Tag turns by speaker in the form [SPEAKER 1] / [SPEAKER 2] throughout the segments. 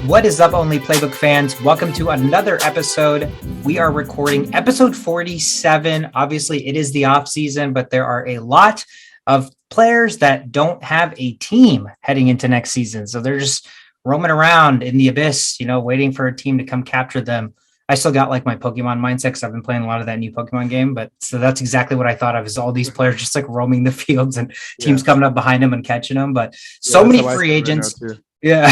[SPEAKER 1] What is up, Only Playbook fans? Welcome to another episode. We are recording episode 47. Obviously, it is the off season, but there are a lot of players that don't have a team heading into next season. So they're just roaming around in the abyss, waiting for a team to come capture them. I still got like my Pokemon mindset because I've been playing a lot of that new Pokemon game. But so that's exactly what I thought of, is all these players just like roaming the fields and teams coming up behind them and catching them. But so many free agents. Yeah,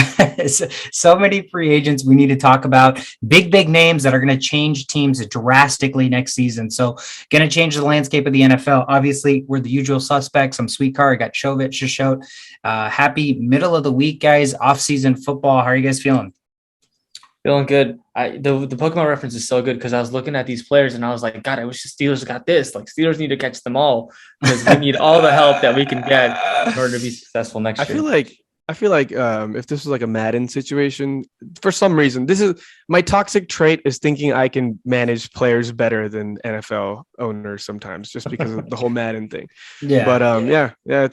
[SPEAKER 1] so many free agents we need to talk about. Big names that are going to change teams drastically next season. So going to change the landscape of the NFL. Obviously, we're the usual suspects. I'm Sweet Car. I got Chovit, Shishot. Happy middle of the week, guys. Off-season football. How are you guys feeling?
[SPEAKER 2] Feeling good. The Pokemon reference is so good because I was looking at these players and I was like, God, I wish the Steelers got this. Like, Steelers need to catch them all because we need all the help that we can get in order to be successful next year.
[SPEAKER 3] I feel like if this was like a Madden situation, for some reason, this is my toxic trait is thinking I can manage players better than NFL owners sometimes, just because of the whole Madden thing. Yeah. But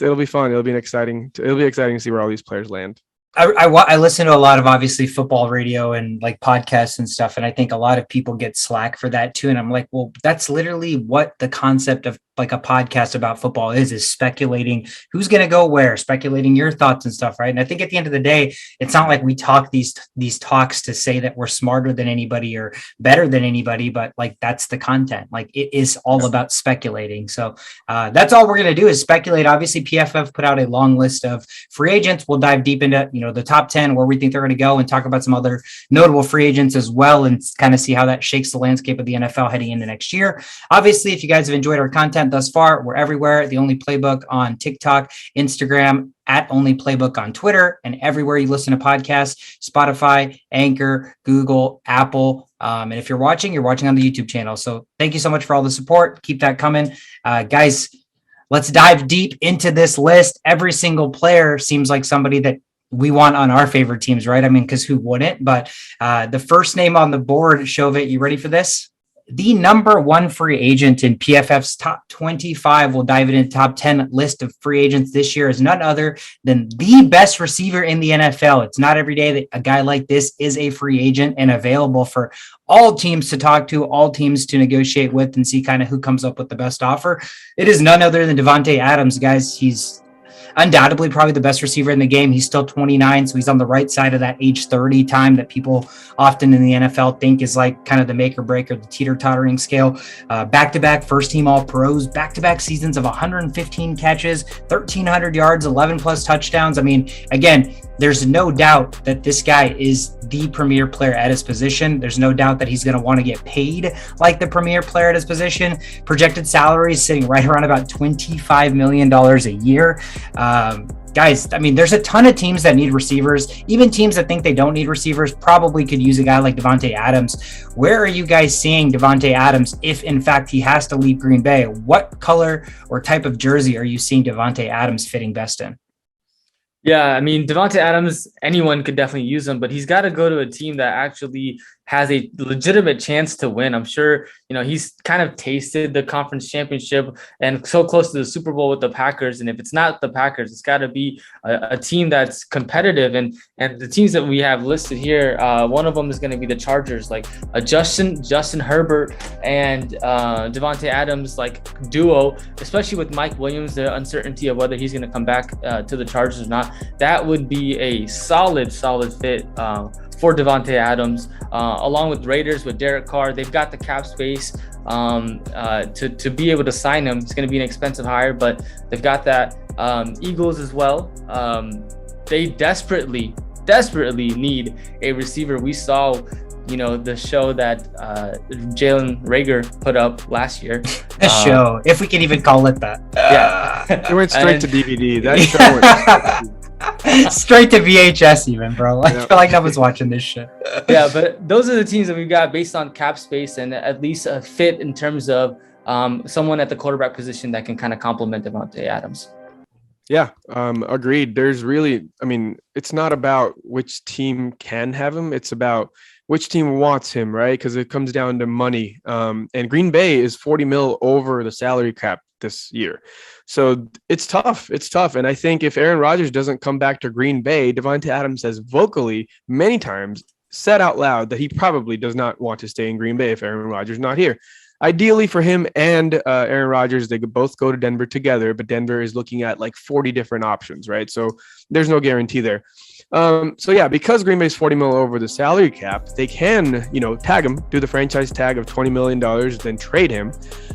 [SPEAKER 3] it'll be fun. It'll be exciting to see where all these players land.
[SPEAKER 1] I listen to a lot of obviously football radio and like podcasts and stuff. And I think a lot of people get slack for that too. And I'm like, well, that's literally what the concept of like a podcast about football is speculating who's going to go where, speculating your thoughts and stuff. Right. And I think at the end of the day, it's not like we talk these talks to say that we're smarter than anybody or better than anybody, but like, that's the content. Like it is all about speculating. So that's all we're going to do is speculate. Obviously PFF put out a long list of free agents. We'll dive deep into, the top 10 where we think they're going to go and talk about some other notable free agents as well and kind of see how that shakes the landscape of the NFL heading into next year. Obviously, if you guys have enjoyed our content thus far, we're everywhere. The Only Playbook on TikTok, Instagram, at Only Playbook on Twitter, and everywhere you listen to podcasts, Spotify, Anchor, Google, Apple. And if you're watching on the YouTube channel. So thank you so much for all the support. Keep that coming. Guys, let's dive deep into this list. Every single player seems like somebody that we want on our favorite teams, right? I mean, because who wouldn't? But the first name on the board, Shovit, you ready for this? The number one free agent in PFF's top 25, we'll dive into top 10 list of free agents this year, is none other than the best receiver in the NFL. It's not every day that a guy like this is a free agent and available for all teams to talk to, all teams to negotiate with and see kind of who comes up with the best offer. It is none other than Davante Adams, guys. He's undoubtedly probably the best receiver in the game. He's still 29, so he's on the right side of that age 30 time that people often in the NFL think is like kind of the make or break or the teeter-tottering scale. Back-to-back first-team All-Pros, back-to-back seasons of 115 catches, 1,300 yards, 11-plus touchdowns. I mean, again, there's no doubt that this guy is the premier player at his position. There's no doubt that he's going to want to get paid like the premier player at his position. Projected salary is sitting right around about $25 million a year. Guys, I mean, there's a ton of teams that need receivers. Even teams that think they don't need receivers probably could use a guy like Davante Adams. Where are you guys seeing Davante Adams if, in fact, he has to leave Green Bay? What color or type of jersey are you seeing Davante Adams fitting best in?
[SPEAKER 2] Yeah, I mean, Davante Adams, anyone could definitely use him, but he's got to go to a team that actually has a legitimate chance to win. I'm sure, he's kind of tasted the conference championship and so close to the Super Bowl with the Packers. And if it's not the Packers, it's got to be a team that's competitive. And the teams that we have listed here, one of them is going to be the Chargers, like a Justin Herbert and Davante Adams like duo, especially with Mike Williams, the uncertainty of whether he's going to come back to the Chargers or not. That would be a solid fit for Davante Adams, along with Raiders with Derek Carr. They've got the cap space to be able to sign him. It's going to be an expensive hire, but they've got that. Eagles as well. They desperately need a receiver. We saw, the show that Jalen Reagor put up last year.
[SPEAKER 1] The show, if we can even call it that.
[SPEAKER 2] Yeah.
[SPEAKER 3] It went straight to DVD. That show went
[SPEAKER 1] straight to VHS even, bro. I feel like I was watching this shit.
[SPEAKER 2] Yeah, but those are the teams that we've got based on cap space and at least a fit in terms of someone at the quarterback position that can kind of complement Davante Adams.
[SPEAKER 3] Yeah, agreed. There's really, it's not about which team can have him. It's about which team wants him, right? Because it comes down to money. And Green Bay is 40 mil over the salary cap this year. So it's tough. It's tough. And I think if Aaron Rodgers doesn't come back to Green Bay, Davante Adams has vocally many times said out loud that he probably does not want to stay in Green Bay if Aaron Rodgers is not here. Ideally for him and Aaron Rodgers, they could both go to Denver together, but Denver is looking at like 40 different options, right? So there's no guarantee there. Because Green Bay's 40 mil over the salary cap, they can, tag him, do the franchise tag of $20 million, then trade him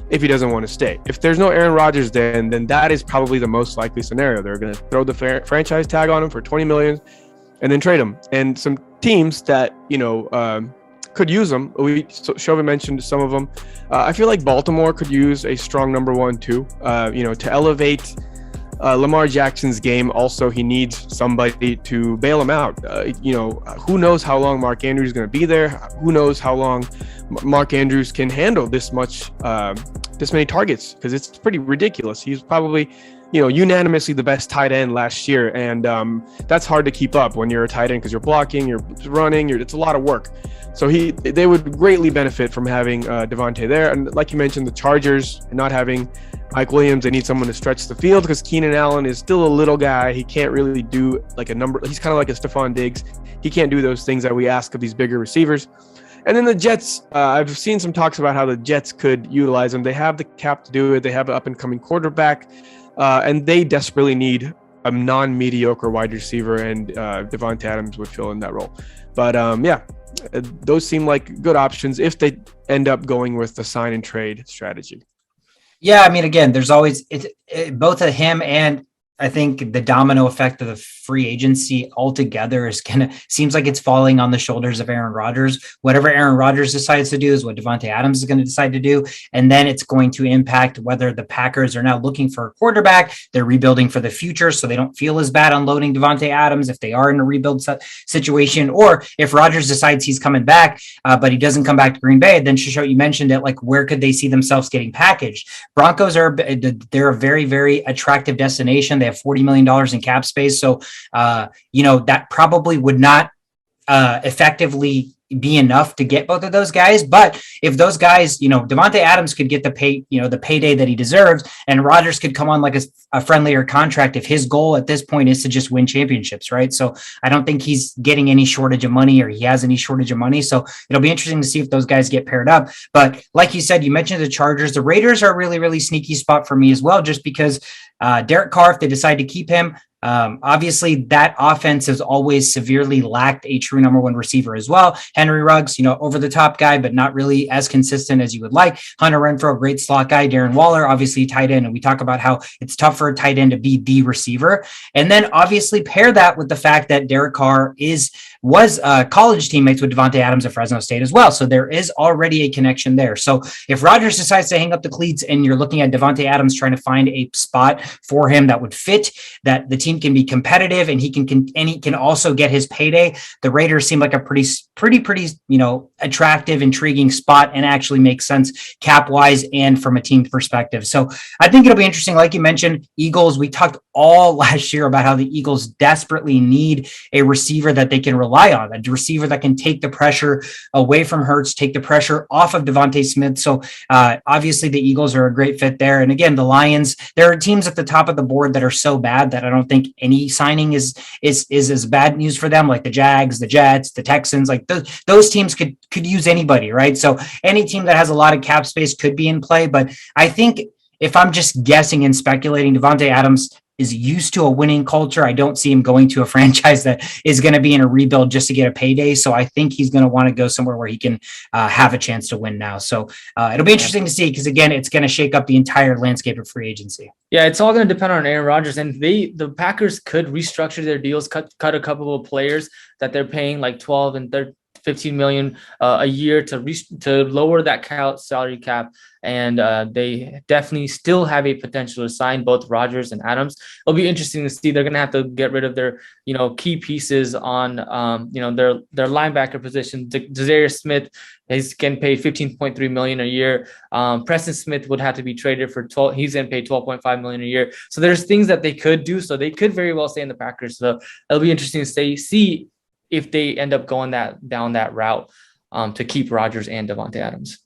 [SPEAKER 3] if he doesn't want to stay. If there's no Aaron Rodgers, then that is probably the most likely scenario. They're going to throw the franchise tag on him for $20 million and then trade him. And some teams that, could use them. Chauvin mentioned some of them. I feel like Baltimore could use a strong number one too, to elevate Lamar Jackson's game. Also, he needs somebody to bail him out. Who knows how long Mark Andrews is going to be there? Who knows how long Mark Andrews can handle this many targets? Because it's pretty ridiculous. He's probably, unanimously the best tight end last year. And that's hard to keep up when you're a tight end because you're blocking, you're running, it's a lot of work. So they would greatly benefit from having Davante there. And like you mentioned, the Chargers not having Mike Williams, they need someone to stretch the field because Keenan Allen is still a little guy. He can't really do like a number. He's kind of like a Stephon Diggs. He can't do those things that we ask of these bigger receivers. And then the Jets, I've seen some talks about how the Jets could utilize them. They have the cap to do it. They have an up-and-coming quarterback, and they desperately need a non-mediocre wide receiver, and Davante Adams would fill in that role. But those seem like good options if they end up going with the sign and trade strategy.
[SPEAKER 1] Yeah, I mean, again, there's always both of him and I think the domino effect of the free agency altogether seems like it's falling on the shoulders of Aaron Rodgers. Whatever Aaron Rodgers decides to do is what Davante Adams is going to decide to do. And then it's going to impact whether the Packers are now looking for a quarterback. They're rebuilding for the future, so they don't feel as bad unloading Davante Adams if they are in a rebuild situation. Or if Rodgers decides he's coming back, but he doesn't come back to Green Bay, then Shishot, you mentioned it, like where could they see themselves getting packaged? Broncos they're a very, very attractive destination. They have $40 million in cap space. So, that probably would not effectively be enough to get both of those guys. But if those guys, Davante Adams could get the payday that he deserves, and Rodgers could come on like a friendlier contract if his goal at this point is to just win championships, right? So I don't think he's getting any shortage of money, or he has any shortage of money. So it'll be interesting to see if those guys get paired up. But like you said, you mentioned the Chargers. The Raiders are a really, really sneaky spot for me as well, just because Derek Carr, if they decide to keep him, obviously that offense has always severely lacked a true number one receiver as well. Henry Ruggs, over the top guy, but not really as consistent as you would like. Hunter Renfrow, great slot guy. Darren Waller, obviously tight end. And we talk about how it's tough for a tight end to be the receiver. And then obviously pair that with the fact that Derek Carr was college teammates with Davante Adams at Fresno State as well. So there is already a connection there. So if Rodgers decides to hang up the cleats and you're looking at Davante Adams trying to find a spot for him that would fit, that the team can be competitive and he can also get his payday, the Raiders seem like a pretty, attractive, intriguing spot, and actually makes sense cap wise and from a team perspective. So I think it'll be interesting. Like you mentioned, Eagles, we talked all last year about how the Eagles desperately need a receiver that they can rely on, a receiver that can take the pressure away from Hurts, take the pressure off of Devontae Smith. So obviously the Eagles are a great fit there. And again, the Lions, there are teams at the top of the board that are so bad that I don't think any signing is as bad news for them, like the Jags, the Jets, the Texans. Like those teams could use anybody, right? So any team that has a lot of cap space could be in play. But I think if I'm just guessing and speculating, Davante Adams is used to a winning culture. I don't see him going to a franchise that is going to be in a rebuild just to get a payday. So I think he's going to want to go somewhere where he can have a chance to win now. So it'll be interesting to see, because again, it's going to shake up the entire landscape of free agency.
[SPEAKER 2] Yeah, it's all going to depend on Aaron Rodgers, and the Packers could restructure their deals, cut a couple of players that they're paying like 12 and 15 million a year to lower that salary cap. And they definitely still have a potential to sign both Rodgers and Adams. It'll be interesting to see. They're going to have to get rid of their, key pieces on, their linebacker position. Jazarius Smith is getting paid $15.3 million a year. Preston Smith would have to be traded for 12. He's getting paid $12.5 million a year. So there's things that they could do. So they could very well stay in the Packers. So it'll be interesting to see if they end up going down that route. to keep Rodgers and Davante Adams.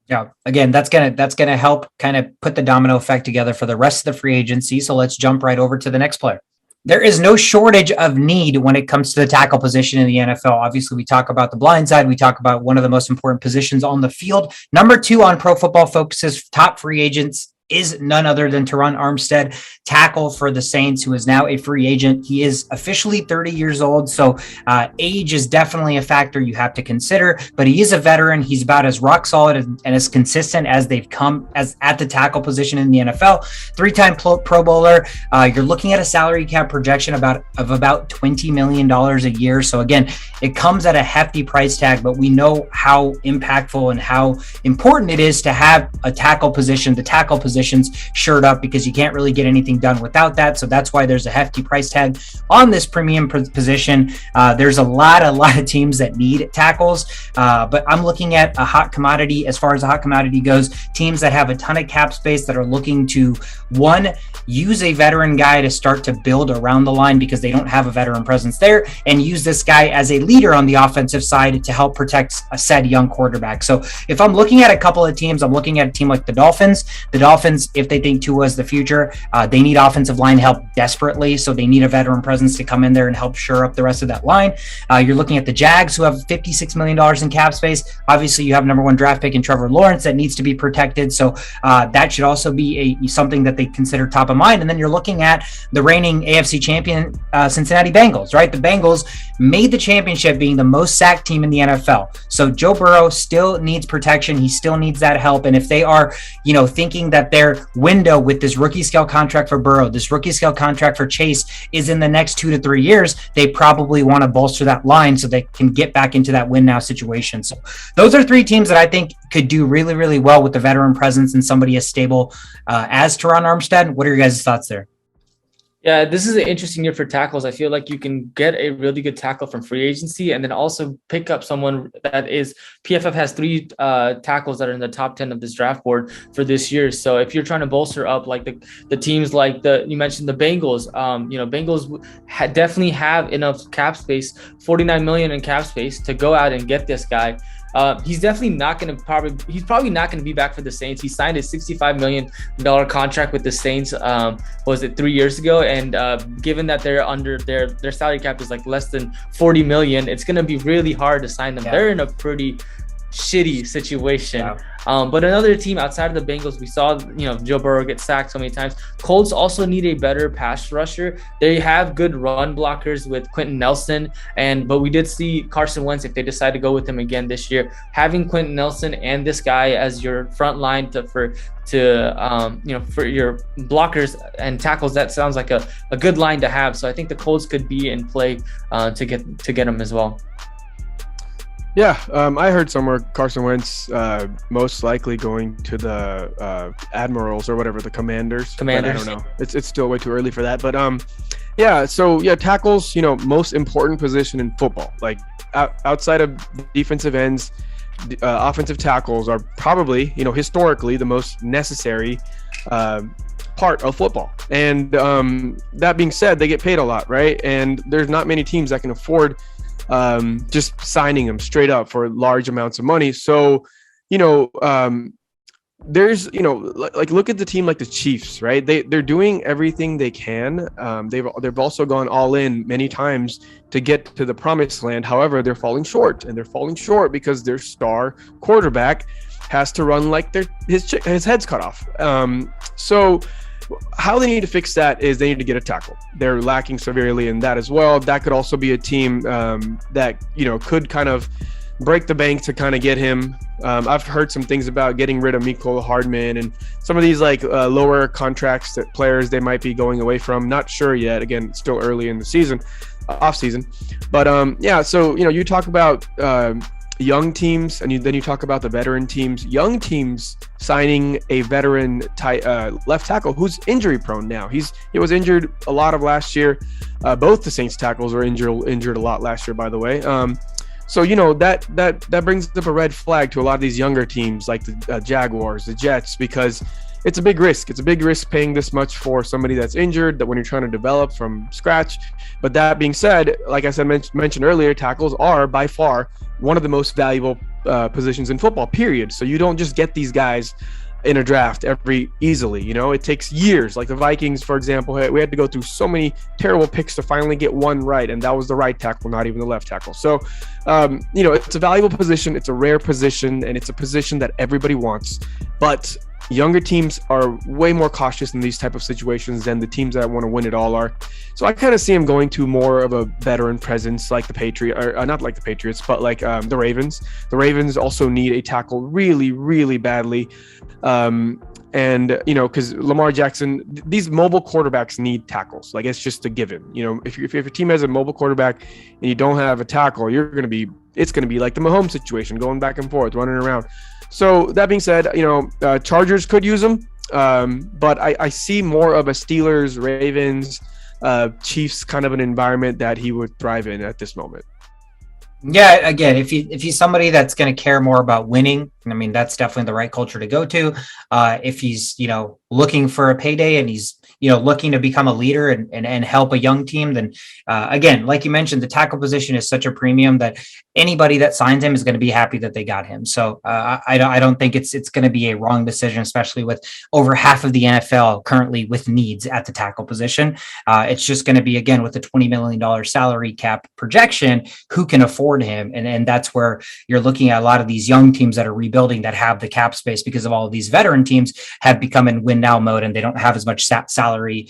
[SPEAKER 1] Yeah, again, that's gonna help kind of put the domino effect together for the rest of the free agency. So let's jump right over to the next player. There is no shortage of need when it comes to the tackle position in the NFL. Obviously, we talk about the blind side. We talk about one of the most important positions on the field. Number 2 on Pro Football Focus's top free agents is none other than Terron Armstead, tackle for the Saints, who is now a free agent. He is officially 30 years old, so age is definitely a factor you have to consider, but he is a veteran. He's about as rock solid and as consistent as they've come as at the tackle position in the NFL. 3-time Pro Bowler. You're looking at a salary cap projection of about $20 million a year. So again, it comes at a hefty price tag, but we know how impactful and how important it is to have a tackle position, the tackle positions shored up, because you can't really get anything done without that. So that's why there's a hefty price tag on this premium position. There's a lot of teams that need tackles, but I'm looking at a hot commodity. As far as a hot commodity goes, teams that have a ton of cap space that are looking to, one, use a veteran guy to start to build around the line because they don't have a veteran presence there, and use this guy as a leader on the offensive side to help protect a said young quarterback. So if I'm looking at a couple of teams, I'm looking at a team like the Dolphins. The Dolphins, if they think Tua is the future, they need offensive line help desperately, so they need a veteran presence to come in there and help shore up the rest of that line. You're looking at the Jags, who have $56 million in cap space. Obviously, you have number 1 draft pick in Trevor Lawrence that needs to be protected, so that should also be something that they consider top of mind. And then you're looking at the reigning AFC champion Cincinnati Bengals, right? The Bengals made the championship being the most sacked team in the NFL. So Joe Burrow still needs protection. He still needs that help. And if they are, thinking that their window with this rookie scale contract for Burrow, this rookie scale contract for Chase is in the next 2 to 3 years, they probably want to bolster that line so they can get back into that win now situation. So those are 3 teams that I think could do really, really well with the veteran presence and somebody as stable as Terron Armstead. What are your guys' thoughts there?
[SPEAKER 2] Yeah, this is an interesting year for tackles. I feel like you can get a really good tackle from free agency and then also pick up someone that is, PFF has 3 tackles that are in the top 10 of this draft board for this year. So if you're trying to bolster up like the teams like you mentioned the Bengals, Bengals definitely have enough cap space, $49 million in cap space to go out and get this guy. He's definitely not going to he's probably not going to be back for the Saints. He signed a $65 million contract with the Saints, was it 3 years ago? And given that they're under their salary cap is like less than $40 million, it's going to be really hard to sign them. Yeah. They're in a pretty shitty situation. Yeah. But another team outside of the Bengals, we saw, Joe Burrow get sacked so many times. Colts also need a better pass rusher. They have good run blockers with Quentin Nelson, but we did see Carson Wentz, if they decide to go with him again this year, having Quentin Nelson and this guy as your front line for your blockers and tackles. That sounds like a good line to have. So I think the Colts could be in play to get him as well.
[SPEAKER 3] Yeah, I heard somewhere Carson Wentz most likely going to the Admirals or whatever, the Commanders. I don't know. It's still way too early for that. But tackles, most important position in football. Like outside of defensive ends, offensive tackles are probably, historically the most necessary part of football. And that being said, they get paid a lot, right? And there's not many teams that can afford just signing them straight up for large amounts of money. So, there's, like look at the team like the Chiefs, right? They're doing everything they can. They've also gone all in many times to get to the promised land. However, they're falling short, and they're falling short because their star quarterback has to run like his head's cut off. So how they need to fix that is they need to get a tackle. They're lacking severely in that as well. That could also be a team that, could kind of break the bank to kind of get him. I've heard some things about getting rid of Mecole Hardman and some of these lower contracts that players they might be going away from. Not sure yet. Again, it's still early in the season, off season. But so, you talk about young teams, and then you talk about the veteran teams. Young teams signing a veteran left tackle who's injury prone now. He was injured a lot of last year. Both the Saints tackles were injured a lot last year, by the way. So that brings up a red flag to a lot of these younger teams like the Jaguars, the Jets, because it's a big risk. It's a big risk paying this much for somebody that's injured, that when you're trying to develop from scratch. But that being said, like I said, mentioned earlier, tackles are by far one of the most valuable positions in football, period. So you don't just get these guys in a draft easily. It takes years. Like the Vikings, for example, we had to go through so many terrible picks to finally get one right, and that was the right tackle, not even the left tackle. So it's a valuable position, it's a rare position, and it's a position that everybody wants. But younger teams are way more cautious in these type of situations than the teams that want to win it all are. So I kind of see him going to more of a veteran presence, like the Patriots, or not like the Patriots, but like the Ravens. The Ravens also need a tackle really, really badly. Because Lamar Jackson, these mobile quarterbacks need tackles. Like, it's just a given. If your team has a mobile quarterback and you don't have a tackle, it's going to be like the Mahomes situation, going back and forth, running around. So that being said, Chargers could use him, but I see more of a Steelers, Ravens, Chiefs kind of an environment that he would thrive in at this moment.
[SPEAKER 1] Yeah, again, if he's somebody that's going to care more about winning, I mean, that's definitely the right culture to go to. If he's, looking for a payday and he's, looking to become a leader and help a young team, then again, like you mentioned, the tackle position is such a premium that anybody that signs him is going to be happy that they got him. So I don't think it's going to be a wrong decision, especially with over half of the NFL currently with needs at the tackle position. It's just going to be, again, with the $20 million salary cap projection, who can afford him? And that's where you're looking at a lot of these young teams that are rebuilding that have the cap space, because of all of these veteran teams have become in win now mode and they don't have as much salary,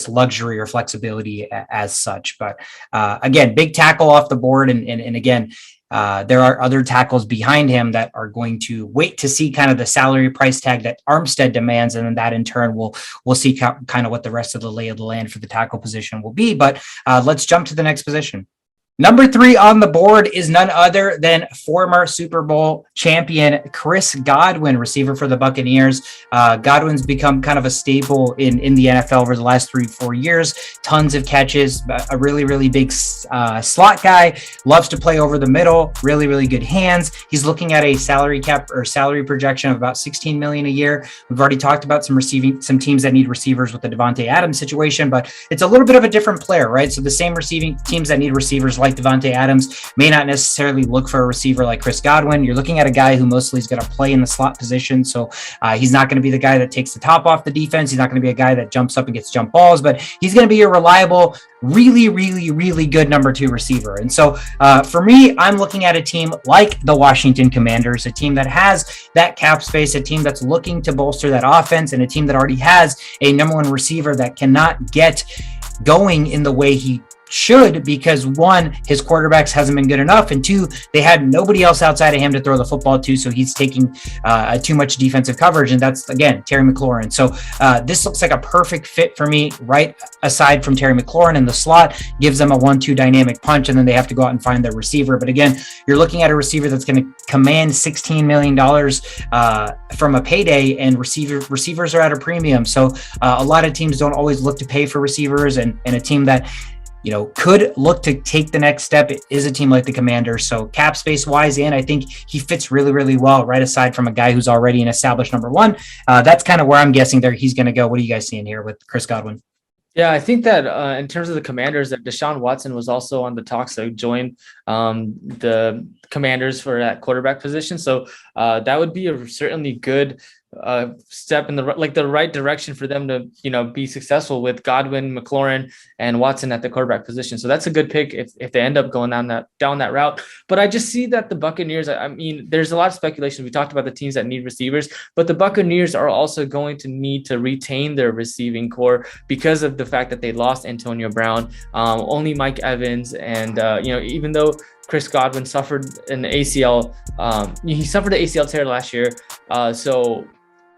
[SPEAKER 1] luxury or flexibility as such. But again, big tackle off the board. And again, there are other tackles behind him that are going to wait to see kind of the salary price tag that Armstead demands. And then that in turn, we'll see kind of what the rest of the lay of the land for the tackle position will be. But let's jump to the next position. Number 3 on the board is none other than former Super Bowl champion Chris Godwin, receiver for the Buccaneers. Godwin's become kind of a staple in the NFL over the last 3-4 years. Tons of catches, a really, really big slot guy, loves to play over the middle, really, really good hands. He's looking at a salary cap or salary projection of about $16 million a year. We've already talked about some teams that need receivers with the Davante Adams situation, but it's a little bit of a different player, right? So the same receiving teams that need receivers like Davante Adams may not necessarily look for a receiver like Chris Godwin. You're looking at a guy who mostly is going to play in the slot position. So he's not going to be the guy that takes the top off the defense. He's not going to be a guy that jumps up and gets jump balls, but he's going to be a reliable, really, really, really good number 2 receiver. And so for me, I'm looking at a team like the Washington Commanders, a team that has that cap space, a team that's looking to bolster that offense, and a team that already has a number 1 receiver that cannot get going in the way he should, because 1, his quarterbacks hasn't been good enough, and 2, they had nobody else outside of him to throw the football to, so he's taking too much defensive coverage, and that's, again, Terry McLaurin. So this looks like a perfect fit for me, right aside from Terry McLaurin in the slot, gives them a 1-2 dynamic punch, and then they have to go out and find their receiver. But again, you're looking at a receiver that's going to command $16 million from a payday, and receivers are at a premium. So a lot of teams don't always look to pay for receivers, and a team that could look to take the next step is a team like the Commanders. So cap space wise, and I think he fits really, really well, right aside from a guy who's already an established number 1. That's kind of where I'm guessing there he's going to go. What are you guys seeing here with Chris Godwin?
[SPEAKER 2] Yeah, I think that in terms of the Commanders, that Deshaun Watson was also on the talks to join the Commanders for that quarterback position. So that would be a certainly good step in the right direction for them to be successful with Godwin, McLaurin, and Watson at the quarterback position. So that's a good pick if they end up going down that route. But I just see that the Buccaneers, I mean, there's a lot of speculation. We talked about the teams that need receivers, but the Buccaneers are also going to need to retain their receiving core because of the fact that they lost Antonio Brown, only Mike Evans, and even though Chris Godwin suffered an ACL, he suffered an ACL tear last year. So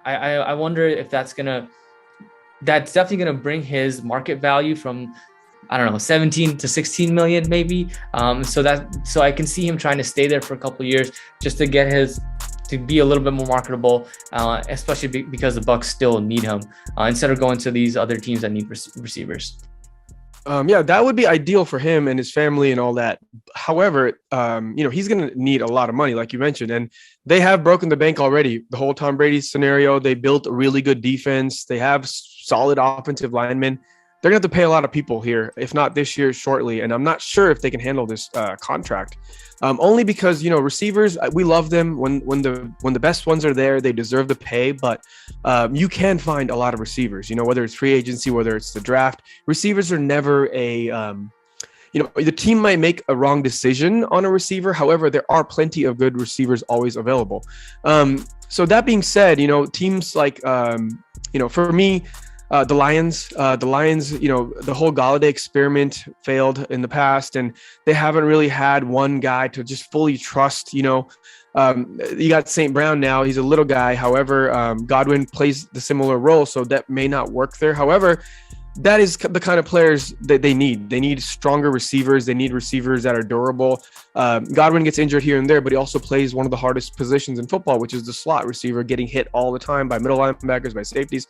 [SPEAKER 2] I wonder if that's definitely gonna bring his market value from, I don't know, 17 to 16 million maybe. So I can see him trying to stay there for a couple of years just to get to be a little bit more marketable, especially because the Bucs still need him instead of going to these other teams that need receivers.
[SPEAKER 3] Yeah, that would be ideal for him and his family and all that. However, he's going to need a lot of money, like you mentioned, and they have broken the bank already. The whole Tom Brady scenario, they built a really good defense. They have solid offensive linemen. They're going to have to pay a lot of people here, if not this year, shortly. And I'm not sure if they can handle this contract. Only because receivers, we love them when the best ones are there, they deserve to pay. But you can find a lot of receivers, whether it's free agency, whether it's the draft. Receivers are never the team might make a wrong decision on a receiver. However, there are plenty of good receivers always available. So that being said, teams like for me. The Lions, the whole Galladay experiment failed in the past, and they haven't really had one guy to just fully trust. You got St. Brown now. He's a little guy. However, Godwin plays the similar role, so that may not work there. However, that is the kind of players that they need. They need stronger receivers. They need receivers that are durable. Godwin gets injured here and there, but he also plays one of the hardest positions in football, which is the slot receiver, getting hit all the time by middle linebackers, by safeties.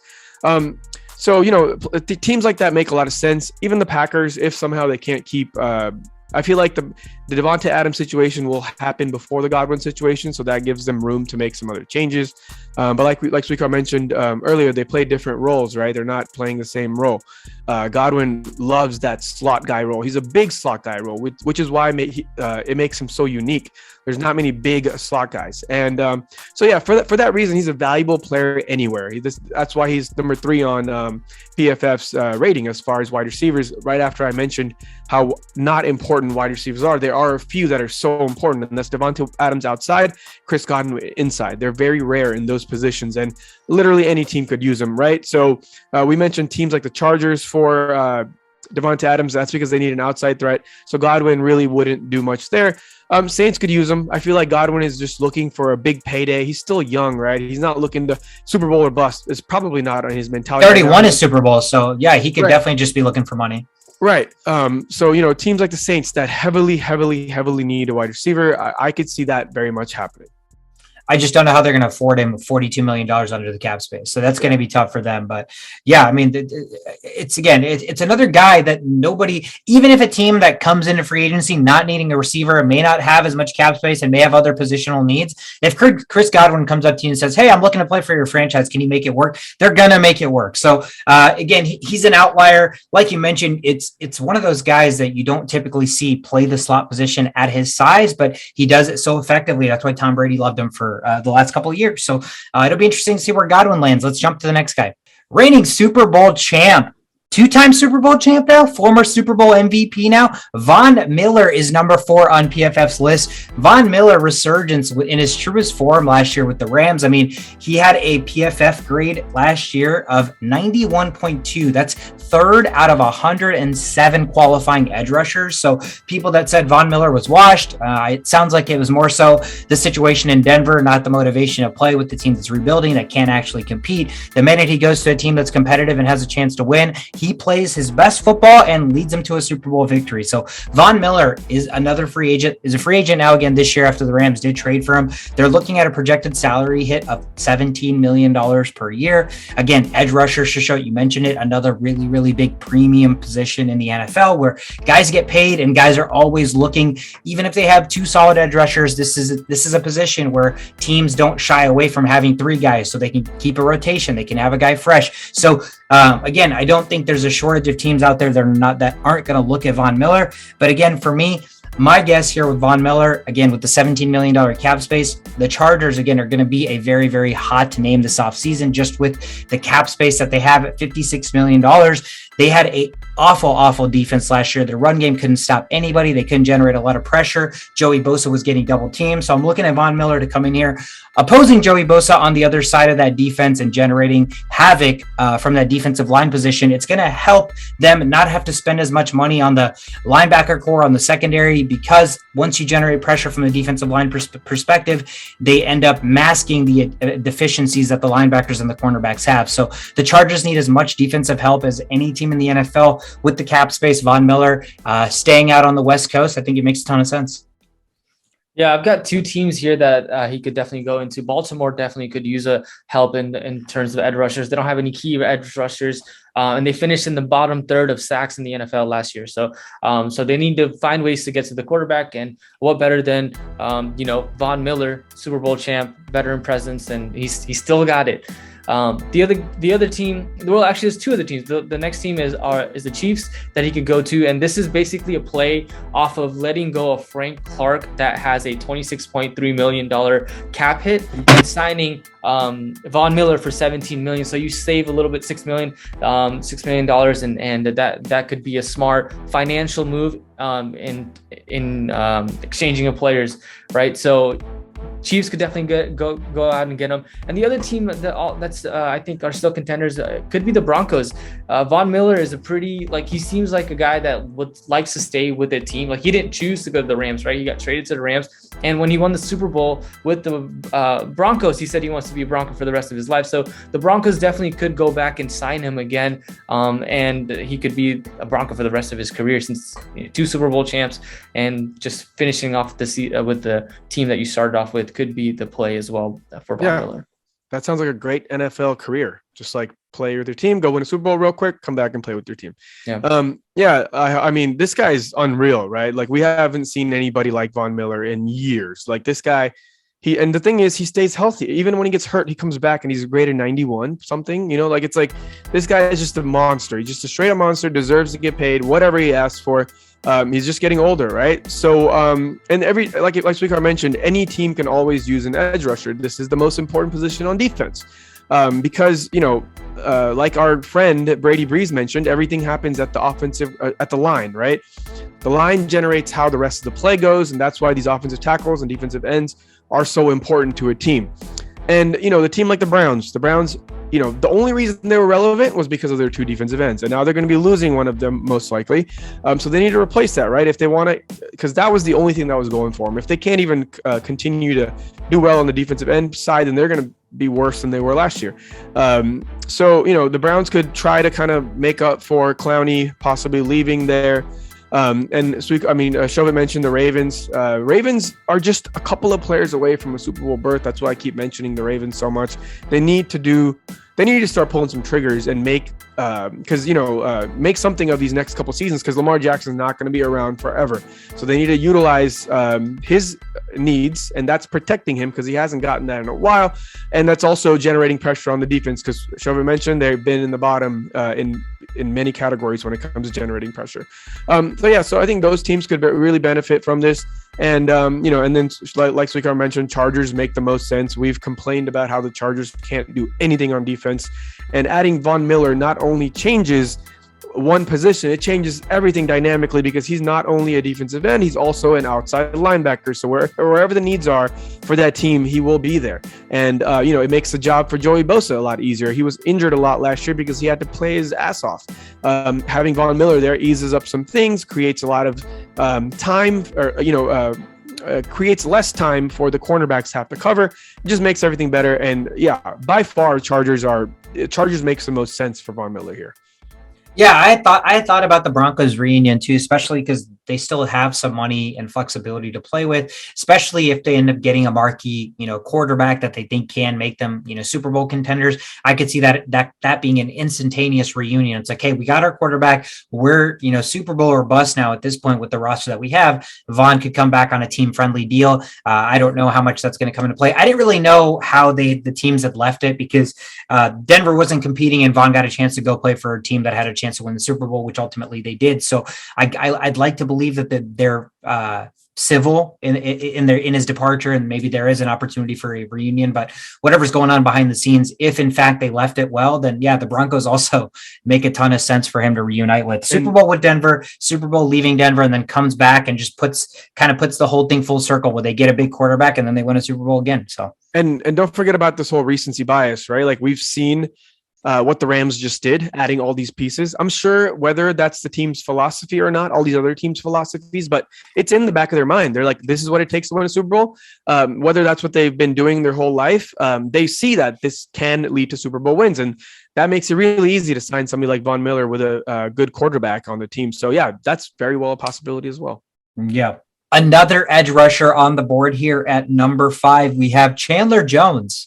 [SPEAKER 3] So, teams like that make a lot of sense. Even the Packers, if somehow they can't keep, I feel like the Davante Adams situation will happen before the Godwin situation, so that gives them room to make some other changes. But like Sweecar mentioned earlier, they play different roles, right? They're not playing the same role. Godwin loves that slot guy role. He's a big slot guy role, which is why it makes him so unique. There's not many big slot guys. And for that reason, he's a valuable player anywhere. That's why he's number 3 on PFF's rating as far as wide receivers. Right after I mentioned how not important wide receivers are, there are a few that are so important, and that's Davante Adams outside, Chris Godwin inside. They're very rare in those positions, and literally any team could use them, right? So we mentioned teams like the Chargers for Davante Adams. That's because they need an outside threat. So Godwin really wouldn't do much there. Saints could use him. I feel like Godwin is just looking for a big payday. He's still young, right? He's not looking to Super Bowl or bust. It's probably not on his mentality.
[SPEAKER 1] He already won his Super Bowl, so yeah, he could definitely just be looking for money.
[SPEAKER 3] Right. So teams like the Saints that heavily need a wide receiver, I could see that very much happening.
[SPEAKER 1] I just don't know how they're going to afford him $42 million under the cap space. So that's going to be tough for them. But yeah, I mean, it's another guy that nobody, even if a team that comes into free agency not needing a receiver may not have as much cap space and may have other positional needs. If Chris Godwin comes up to you and says, "Hey, I'm looking to play for your franchise. Can you make it work?" They're going to make it work. So again, he's an outlier. Like you mentioned, it's one of those guys that you don't typically see play the slot position at his size, but he does it so effectively. That's why Tom Brady loved him for the last couple of years. So it'll be interesting to see where Godwin lands. Let's jump to the next guy. Reigning Super Bowl champ, 2-time Super Bowl champ now, former Super Bowl MVP now. Von Miller is number 4 on PFF's list. Von Miller resurgence in his truest form last year with the Rams. I mean, he had a PFF grade last year of 91.2. That's 3rd out of 107 qualifying edge rushers. So people that said Von Miller was washed, it sounds like it was more so the situation in Denver, not the motivation to play with the team that's rebuilding, that can't actually compete. The minute he goes to a team that's competitive and has a chance to win, he plays his best football and leads them to a Super Bowl victory. So Von Miller is another free agent, is a free agent now again this year after the Rams did trade for him. They're looking at a projected salary hit of $17 million per year. Again, edge rusher, Shishot, you mentioned it, another really, really big premium position in the NFL where guys get paid and guys are always looking, even if they have 2 solid edge rushers, this is a position where teams don't shy away from having 3 guys so they can keep a rotation. They can have a guy fresh. So again, I don't think there's a shortage of teams out there that aren't going to look at Von Miller. But again, for me, my guess here with Von Miller, again, with the $17 million cap space, the Chargers, again, are going to be a very, very hot name this offseason, just with the cap space that they have at $56 million. They had a awful defense last year. The run game couldn't stop anybody. They couldn't generate a lot of pressure. Joey Bosa was getting double teamed. So I'm looking at Von Miller to come in here, opposing Joey Bosa on the other side of that defense and generating havoc from that defensive line position. It's going to help them not have to spend as much money on the linebacker core, on the secondary, because once you generate pressure from the defensive line perspective, they end up masking the deficiencies that the linebackers and the cornerbacks have. So the Chargers need as much defensive help as any team in the NFL with the cap space. Von Miller staying out on the West Coast, I think it makes a ton of sense.
[SPEAKER 2] Yeah, I've got two teams here that he could definitely go into. Baltimore definitely could use a help in terms of edge rushers. They don't have any key edge rushers, and they finished in the bottom third of sacks in the NFL last year. So they need to find ways to get to the quarterback. And what better than Von Miller, Super Bowl champ, veteran presence, and he's still got it. The other team, well, actually, there's two other teams. The next team is the Chiefs that he could go to, and this is basically a play off of letting go of Frank Clark that has a $26.3 million cap hit and signing Von Miller for $17 million. So you save a little bit, $6 million, and that could be a smart financial move in exchanging of players, right? So Chiefs could definitely go out and get them. And the other team that's I think are still contenders could be the Broncos. Von Miller is he seems like a guy that likes to stay with a team. Like, he didn't choose to go to the Rams, right? He got traded to the Rams. And when he won the Super Bowl with the Broncos, he said he wants to be a Bronco for the rest of his life. So the Broncos definitely could go back and sign him again. And he could be a Bronco for the rest of his career, since 2 Super Bowl champs and just finishing off with the team that you started off with could be the play as well for Von Miller.
[SPEAKER 3] That sounds like a great NFL career. Just like play with your team, go win a Super Bowl real quick, come back and play with your team. I mean, this guy's unreal, right? Like, we haven't seen anybody like Von Miller in years. Like, this guy, and the thing is, he stays healthy. Even when he gets hurt, he comes back and he's graded 91 something, it's like, this guy is just a monster. He's just a straight up monster, deserves to get paid whatever he asks for. He's just getting older, right? So, and like Sweetheart mentioned, any team can always use an edge rusher. This is the most important position on defense, because like our friend Brady Breeze mentioned, everything happens at the at the line, right? The line generates how the rest of the play goes, and that's why these offensive tackles and defensive ends are so important to a team. And the team like the Browns, the only reason they were relevant was because of their 2 defensive ends, and now they're going to be losing one of them most likely. So they need to replace that, right? If they want to, because that was the only thing that was going for them. If they can't even continue to do well on the defensive end side, then they're going to be worse than they were last year. So the Browns could try to kind of make up for Clowney possibly leaving there. Chauvin mentioned the Ravens. Ravens are just a couple of players away from a Super Bowl berth. That's why I keep mentioning the Ravens so much. They need to start pulling some triggers and make something of these next couple seasons, because Lamar Jackson's not going to be around forever. So they need to utilize his needs, and that's protecting him, because he hasn't gotten that in a while. And that's also generating pressure on the defense, because Chauvin mentioned they've been in the bottom in many categories when it comes to generating pressure. So I think those teams could really benefit from this. And, and then like Sweetheart mentioned, Chargers make the most sense. We've complained about how the Chargers can't do anything on defense, and adding Von Miller not only changes one position, it changes everything dynamically, because he's not only a defensive end, he's also an outside linebacker. So wherever the needs are for that team, he will be there. And, it makes the job for Joey Bosa a lot easier. He was injured a lot last year because he had to play his ass off. Having Von Miller there eases up some things, creates a lot of time, or, creates less time for the cornerbacks to have to cover. It just makes everything better. And by far, Chargers makes the most sense for Von Miller here.
[SPEAKER 1] Yeah, I thought about the Broncos reunion too, especially because they still have some money and flexibility to play with, especially if they end up getting a marquee, quarterback that they think can make them, Super Bowl contenders. I could see that being an instantaneous reunion. It's like, hey, we got our quarterback. We're, Super Bowl or bust now at this point with the roster that we have. Vaughn could come back on a team-friendly deal. I don't know how much that's going to come into play. I didn't really know how the teams had left it, because Denver wasn't competing and Vaughn got a chance to go play for a team that had a chance to win the Super Bowl, which ultimately they did. So I'd like to believe that they're civil in his departure, and maybe there is an opportunity for a reunion. But whatever's going on behind the scenes, if in fact they left it well, then the Broncos also make a ton of sense for him to reunite with. Super Bowl with Denver, Super Bowl leaving Denver, and then comes back and just puts the whole thing full circle, where they get a big quarterback and then they win a Super Bowl again. So
[SPEAKER 3] and don't forget about this whole recency bias, right? Like, we've seen what the Rams just did, adding all these pieces. I'm sure whether that's the team's philosophy or not, all these other teams' philosophies, but it's in the back of their mind. They're like, this is what it takes to win a Super Bowl. Whether that's what they've been doing their whole life, they see that this can lead to Super Bowl wins. And that makes it really easy to sign somebody like Von Miller with a good quarterback on the team. So that's very well a possibility as well.
[SPEAKER 1] Yeah. Another edge rusher on the board here at number 5. We have Chandler Jones,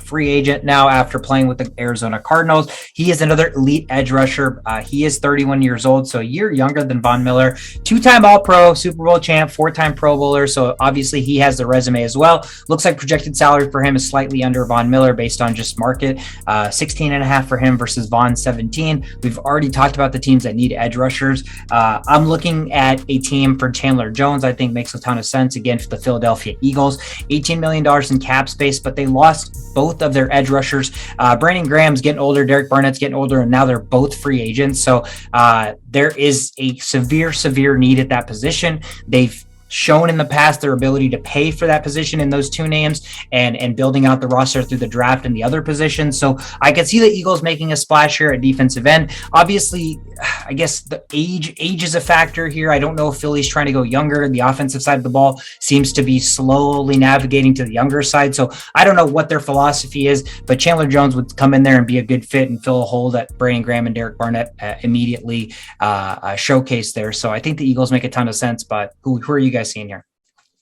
[SPEAKER 1] free agent now after playing with the Arizona Cardinals. He is another elite edge rusher. He is 31 years old, so a year younger than Von Miller. 2-time All-Pro, Super Bowl champ, 4-time Pro Bowler, so obviously he has the resume as well. Looks like projected salary for him is slightly under Von Miller based on just market. 16.5 for him versus Von 17. We've already talked about the teams that need edge rushers. I'm looking at a team for Chandler Jones. I think makes a ton of sense again for the Philadelphia Eagles. $18 million in cap space, but they lost both of their edge rushers. Brandon Graham's getting older, Derek Barnett's getting older, and now they're both free agents. So there is a severe need at that position. They've shown in the past their ability to pay for that position in those two names and building out the roster through the draft and the other positions. So I could see the Eagles making a splash here at defensive end. Obviously, I guess the age is a factor here. I don't know if Philly's trying to go younger. The offensive side of the ball seems to be slowly navigating to the younger side. So I don't know what their philosophy is, but Chandler Jones would come in there and be a good fit and fill a hole that Brandon Graham and Derek Barnett immediately showcase there. So I think the Eagles make a ton of sense, but who are you guys seeing here?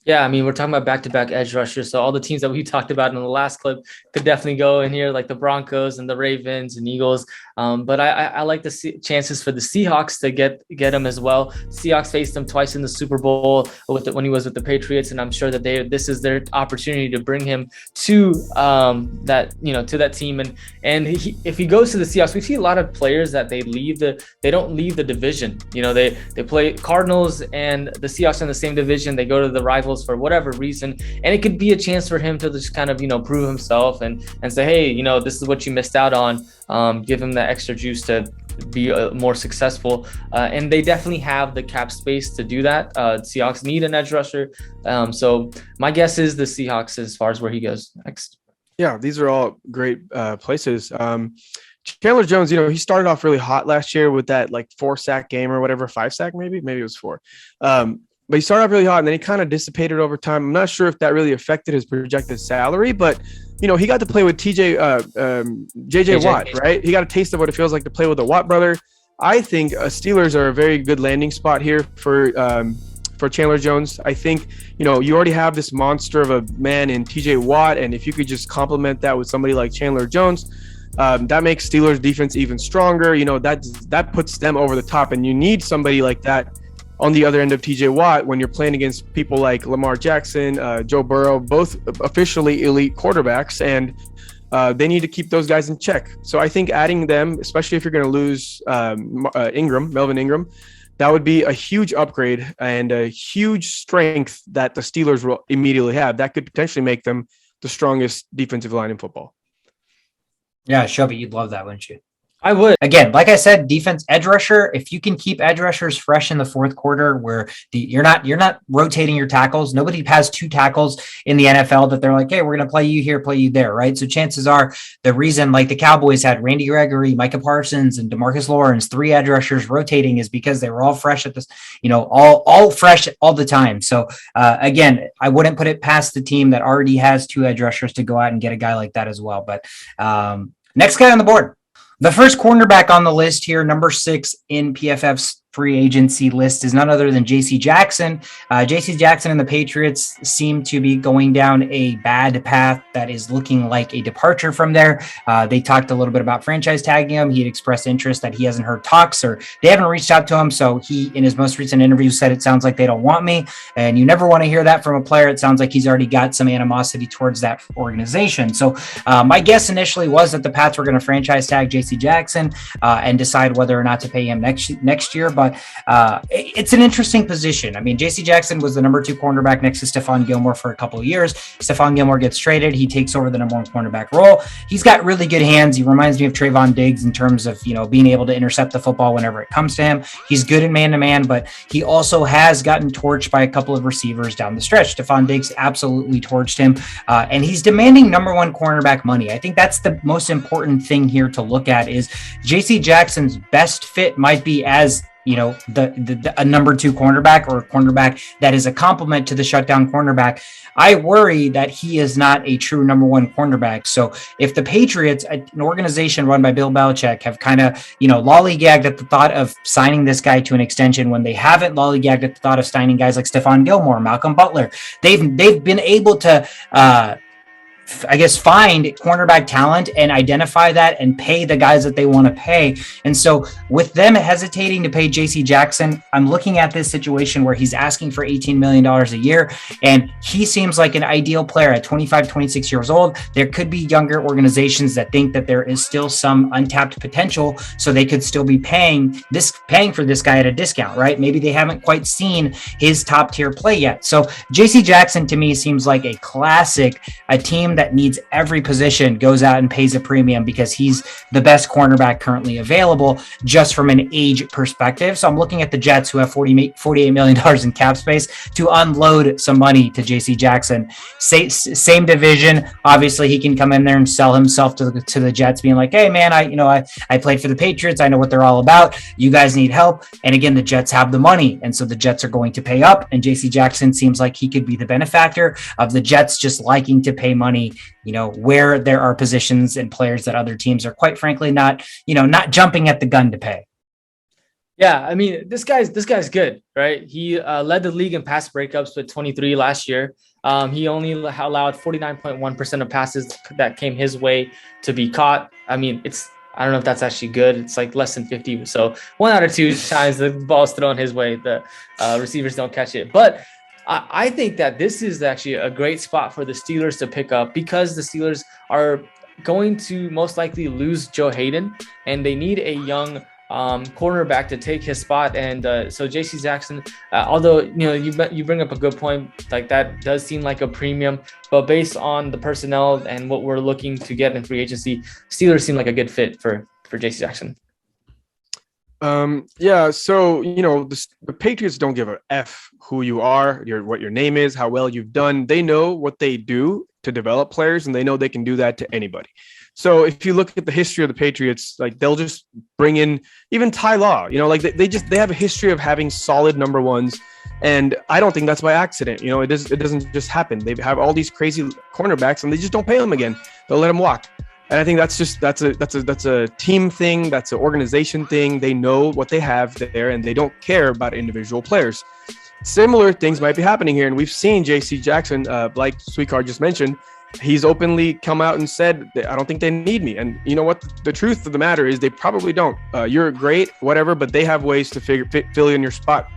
[SPEAKER 2] Yeah, I mean, we're talking about back-to-back edge rushers. So all the teams that we talked about in the last clip could definitely go in here, like the Broncos and the Ravens and Eagles. But I like the chances for the Seahawks to get them as well. Seahawks faced them twice in the Super Bowl when he was with the Patriots, and I'm sure that this is their opportunity to bring him to that team. And if he goes to the Seahawks, we see a lot of players that they don't leave the division. They play Cardinals and the Seahawks in the same division. They go to the rivals for whatever reason, and it could be a chance for him to just kind of prove himself and say, hey, this is what you missed out on. Give him that extra juice to be more successful, and they definitely have the cap space to do that. Seahawks need an edge rusher, so my guess is the Seahawks as far as where he goes next.
[SPEAKER 3] Yeah, these are all great places. Chandler Jones, he started off really hot last year with that 4-sack game or whatever, 5-sack maybe it was 4. But he started off really hot and then he kind of dissipated over time. I'm not sure if that really affected his projected salary, but he got to play with JJ Watt, right? He got a taste of what it feels like to play with the Watt brother. I think Steelers are a very good landing spot here for Chandler Jones. I think, you already have this monster of a man in TJ Watt, and if you could just complement that with somebody like Chandler Jones, that makes Steelers defense even stronger. That puts them over the top, and you need somebody like that on the other end of TJ Watt when you're playing against people like Lamar Jackson, Joe Burrow, both officially elite quarterbacks, and they need to keep those guys in check. So I think adding them, especially if you're going to lose Melvin Ingram, that would be a huge upgrade and a huge strength that the Steelers will immediately have. That could potentially make them the strongest defensive line in football.
[SPEAKER 1] Yeah, Shelby, you'd love that, wouldn't you?
[SPEAKER 2] I would.
[SPEAKER 1] Again, like I said, defense edge rusher. If you can keep edge rushers fresh in the fourth quarter, where you're not rotating your tackles. Nobody has 2 tackles in the NFL that they're like, hey, we're going to play you here, play you there, right? So chances are the reason the Cowboys had Randy Gregory, Micah Parsons, and DeMarcus Lawrence, 3 edge rushers rotating is because they were all fresh at this, all fresh all the time. So again, I wouldn't put it past the team that already has 2 edge rushers to go out and get a guy like that as well. But next guy on the board. The first cornerback on the list here, number 6 in PFF's free agency list, is none other than J.C. Jackson. J.C. Jackson and the Patriots seem to be going down a bad path that is looking like a departure from there. They talked a little bit about franchise tagging him. He had expressed interest that he hasn't heard talks, or they haven't reached out to him. So he, in his most recent interview, said it sounds like they don't want me. And you never want to hear that from a player. It sounds like he's already got some animosity towards that organization. So my guess initially was that the Pats were going to franchise tag J.C. Jackson and decide whether or not to pay him next year. But it's an interesting position. I mean, J.C. Jackson was the number 2 cornerback next to Stephon Gilmore for a couple of years. Stephon Gilmore gets traded. He takes over the number 1 cornerback role. He's got really good hands. He reminds me of Trayvon Diggs in terms of, being able to intercept the football whenever it comes to him. He's good in man-to-man, but he also has gotten torched by a couple of receivers down the stretch. Stephon Diggs absolutely torched him, and he's demanding number 1 cornerback money. I think that's the most important thing here to look at is J.C. Jackson's best fit might be as a number 2 cornerback or a cornerback that is a complement to the shutdown cornerback. I worry that he is not a true number 1 cornerback. So if the Patriots, an organization run by Bill Belichick, have kind of, lollygagged at the thought of signing this guy to an extension when they haven't lollygagged at the thought of signing guys like Stephon Gilmore, Malcolm Butler, they've been able to, find cornerback talent and identify that and pay the guys that they want to pay. And so with them hesitating to pay JC Jackson, I'm looking at this situation where he's asking for $18 million a year. And he seems like an ideal player at 25, 26 years old. There could be younger organizations that think that there is still some untapped potential. So they could still be paying for this guy at a discount, right? Maybe they haven't quite seen his top tier play yet. So JC Jackson to me seems like a classic, a team that needs every position goes out and pays a premium because he's the best cornerback currently available just from an age perspective. So I'm looking at the Jets, who have $48 million in cap space, to unload some money to JC Jackson. Same division. Obviously he can come in there and sell himself to the Jets, being like, hey man, I played for the Patriots. I know what they're all about. You guys need help. And again, the Jets have the money. And so the Jets are going to pay up, and JC Jackson seems like he could be the benefactor of the Jets just liking to pay money, where there are positions and players that other teams are quite frankly not jumping at the gun to pay.
[SPEAKER 2] Yeah, I mean, this guy's good, right? He led the league in pass breakups with 23 last year. He only allowed 49.1% of passes that came his way to be caught. I mean, I don't know if that's actually good. It's like less than 50. So 1 out of 2 times the ball's thrown his way, the receivers don't catch it. But I think that this is actually a great spot for the Steelers to pick up, because the Steelers are going to most likely lose Joe Hayden, and they need a young cornerback to take his spot. And so JC Jackson, although you bring up a good point, like that does seem like a premium, but based on the personnel and what we're looking to get in free agency, Steelers seem like a good fit for JC Jackson.
[SPEAKER 3] So the Patriots don't give a F who you are, what your name is, how well you've done. They know what they do to develop players, and they know they can do that to anybody. So if you look at the history of the Patriots, like they'll just bring in even Ty Law, they have a history of having solid number 1s. And I don't think that's by accident. It doesn't just happen. They have all these crazy cornerbacks and they just don't pay them again. They'll let them walk. And I think that's a team thing. That's an organization thing. They know what they have there, and they don't care about individual players. Similar things might be happening here. And we've seen JC Jackson, like Sweetcard just mentioned, he's openly come out and said, I don't think they need me. And you know what? The truth of the matter is they probably don't. You're great, whatever, but they have ways to fill in your spot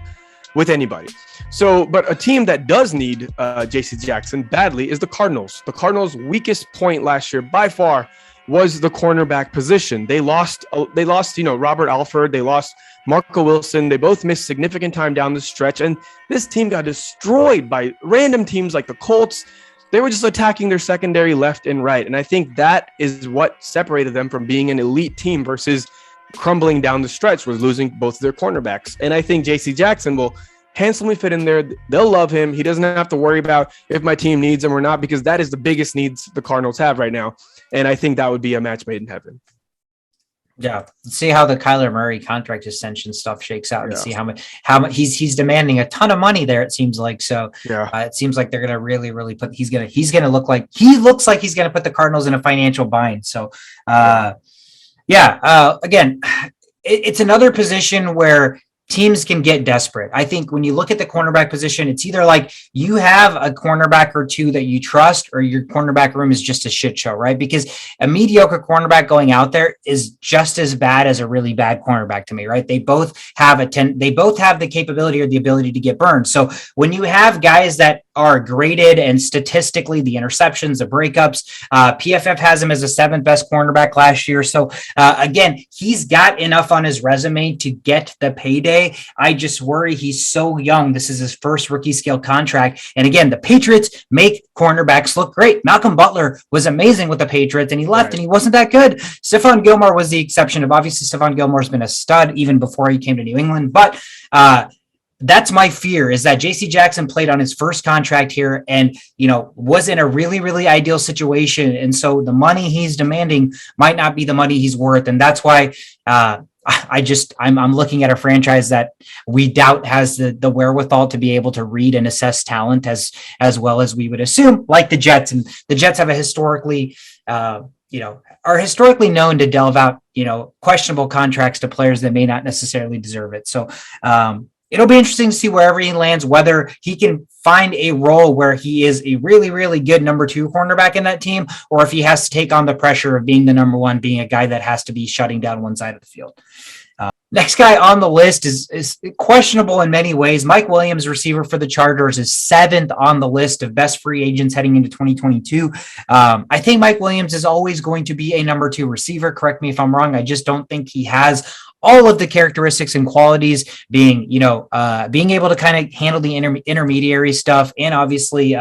[SPEAKER 3] with anybody. So, but a team that does need JC Jackson badly is the Cardinals. The Cardinals' weakest point last year by far was the cornerback position. They lost, Robert Alford. They lost Marco Wilson. They both missed significant time down the stretch. And this team got destroyed by random teams like the Colts. They were just attacking their secondary left and right. And I think that is what separated them from being an elite team versus crumbling down the stretch, was losing both of their cornerbacks. And I think JC Jackson will handsomely fit in there. They'll love him. He doesn't have to worry about if my team needs him or not, because that is the biggest needs the Cardinals have right now. And I think that would be a match made in heaven.
[SPEAKER 1] Yeah, let's see how the Kyler Murray contract extension stuff shakes out, and see how much he's demanding a ton of money there. It seems like it seems like they're gonna really put. He looks like he's gonna put the Cardinals in a financial bind. So, again, it's another position where teams can get desperate. I think when you look at the cornerback position, it's either like you have a cornerback or two that you trust, or your cornerback room is just a shit show, right? Because a mediocre cornerback going out there is just as bad as a really bad cornerback to me, right? They both have the capability or the ability to get burned. So when you have guys that are graded and statistically the interceptions, the breakups, PFF has him as the 7th best cornerback last year. So again, he's got enough on his resume to get the payday. I just worry he's so young. This is his first rookie scale contract. And again, the Patriots make cornerbacks look great. Malcolm Butler was amazing with the Patriots, and he left and he wasn't that good. Stephon Gilmore was the exception. Obviously, Stephon Gilmore's been a stud even before he came to New England. But that's my fear, is that JC Jackson played on his first contract here and, was in a really, really ideal situation. And so the money he's demanding might not be the money he's worth. And that's why I'm looking at a franchise that we doubt has the wherewithal to be able to read and assess talent as well as we would assume, like the Jets. And the Jets have a historically, are historically known to delve out, questionable contracts to players that may not necessarily deserve it. So it'll be interesting to see wherever he lands, whether he can find a role where he is a really, really good number 2 cornerback in that team, or if he has to take on the pressure of being the number 1, being a guy that has to be shutting down one side of the field. Next guy on the list is questionable in many ways. Mike Williams, receiver for the Chargers, is 7th on the list of best free agents heading into 2022. I think Mike Williams is always going to be a number 2 receiver. Correct me if I'm wrong. I just don't think he has all of the characteristics and qualities, being able to kind of handle the intermediary stuff, and obviously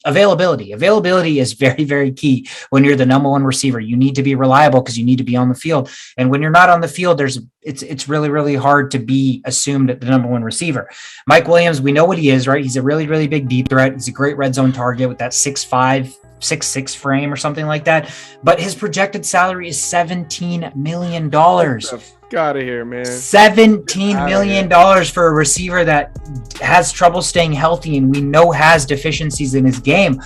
[SPEAKER 1] availability. Availability is very, very key when you're the number 1 receiver. You need to be reliable because you need to be on the field. And when you're not on the field, it's really, really hard to be assumed the number 1 receiver. Mike Williams, we know what he is, right? He's a really, really big deep threat. He's a great red zone target with that 6'5", 6'6" frame or something like that. But his projected salary is $17 million.
[SPEAKER 3] Get out of here, man.
[SPEAKER 1] $17 million for a receiver that has trouble staying healthy and we know has deficiencies in his game.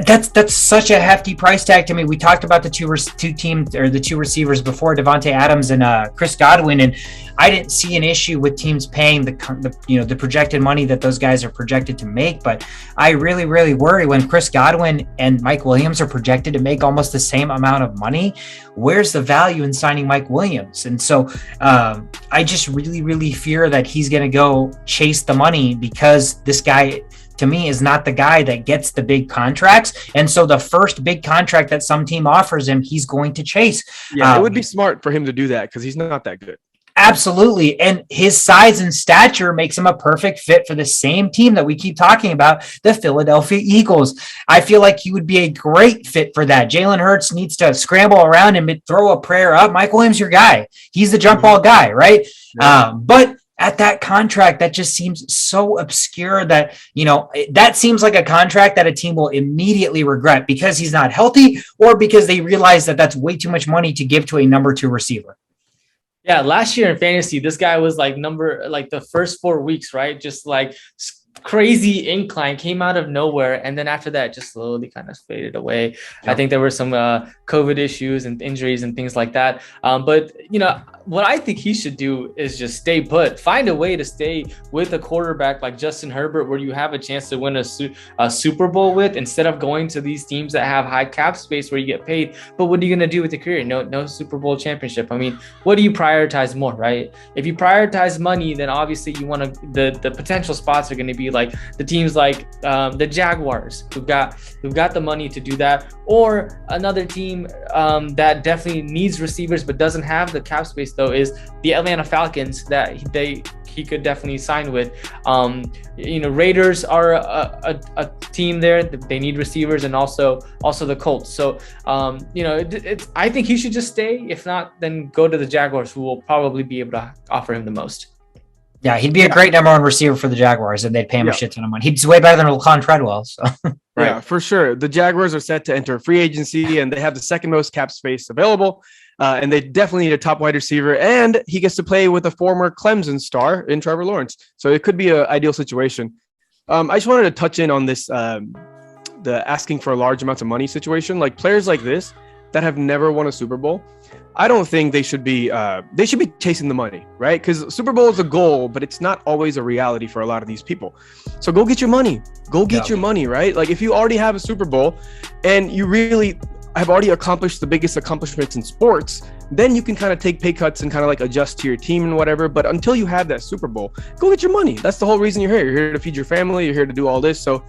[SPEAKER 1] That's such a hefty price tag to me. We talked about the two teams, or the 2 receivers before, Davante Adams and Chris Godwin, and I didn't see an issue with teams paying the projected money that those guys are projected to make. But I really, really worry when Chris Godwin and Mike Williams are projected to make almost the same amount of money. Where's the value in signing Mike Williams? And so I just really, really fear that he's going to go chase the money, because this guy, to me, is not the guy that gets the big contracts. And so the first big contract that some team offers him, he's going to chase.
[SPEAKER 3] Yeah, it would be smart for him to do that because he's not that good.
[SPEAKER 1] Absolutely. And his size and stature makes him a perfect fit for the same team that we keep talking about, the Philadelphia Eagles. I feel like he would be a great fit for that. Jalen Hurts needs to scramble around and throw a prayer up. Mike Williams, your guy. He's the jump ball guy, right? Yeah. But at that contract, that just seems so obscure that, that seems like a contract that a team will immediately regret because he's not healthy, or because they realize that that's way too much money to give to a number 2 receiver.
[SPEAKER 2] Yeah, last year in fantasy, this guy was the first 4 weeks, right? Just like crazy incline, came out of nowhere, and then after that just slowly kind of faded away. Yep. I think there were some COVID issues and injuries and things like that. But what I think he should do is just stay put, find a way to stay with a quarterback like Justin Herbert, where you have a chance to win a Super Bowl with, instead of going to these teams that have high cap space where you get paid. But what are you going to do with your career? No Super Bowl championship. I mean, what do you prioritize more, right? If you prioritize money, then obviously you want to, the potential spots are going to be like the teams like the Jaguars, who've got the money to do that, or another team that definitely needs receivers but doesn't have the cap space, though, is the Atlanta Falcons, that he could definitely sign with. Raiders are a team there. They need receivers, and also the Colts. So I think he should just stay. If not, then go to the Jaguars, who will probably be able to offer him the most.
[SPEAKER 1] Yeah, he'd be a great number 1 receiver for the Jaguars, and they'd pay him a shit ton of money. He's way better than Laquan Treadwell. So.
[SPEAKER 3] Right. Yeah, for sure. The Jaguars are set to enter free agency, and they have the second most cap space available. And they definitely need a top wide receiver, and he gets to play with a former Clemson star in Trevor Lawrence. So it could be an ideal situation. I just wanted to touch in on this, the asking for large amounts of money situation. Like players like this that have never won a Super Bowl, I don't think they should be chasing the money, right? Because Super Bowl is a goal, but it's not always a reality for a lot of these people. So go get your money. Go get your money, right? Like if you already have a Super Bowl and you really have already accomplished the biggest accomplishments in sports, then you can kind of take pay cuts and kind of like adjust to your team and whatever. But until you have that Super Bowl, go get your money. That's the whole reason you're here. You're here to feed your family. You're here to do all this. So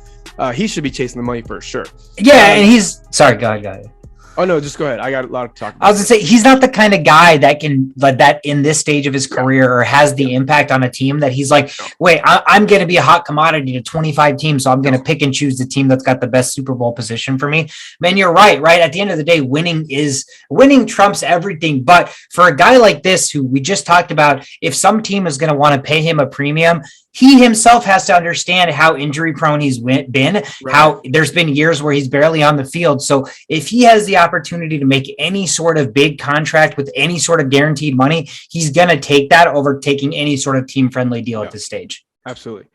[SPEAKER 3] he should be chasing the money for sure.
[SPEAKER 1] Yeah, and he's sorry. Go ahead.
[SPEAKER 3] Oh no, just go ahead. I got a lot to talk about.
[SPEAKER 1] I was gonna say he's not the kind of guy that can that in this stage of his career or has the impact on a team that he's like, wait, I'm going to be a hot commodity to 25 teams, so I'm going to pick and choose the team that's got the best Super Bowl position for me. Man, you're right. At the end of the day, winning trumps everything. But for a guy like this, who we just talked about, if some team is going to want to pay him a premium, he himself has to understand how injury prone he's been, right. How there's been years where he's barely on the field. So if he has the opportunity to make any sort of big contract with any sort of guaranteed money, he's going to take that over taking any sort of team friendly deal at this stage.
[SPEAKER 3] Absolutely.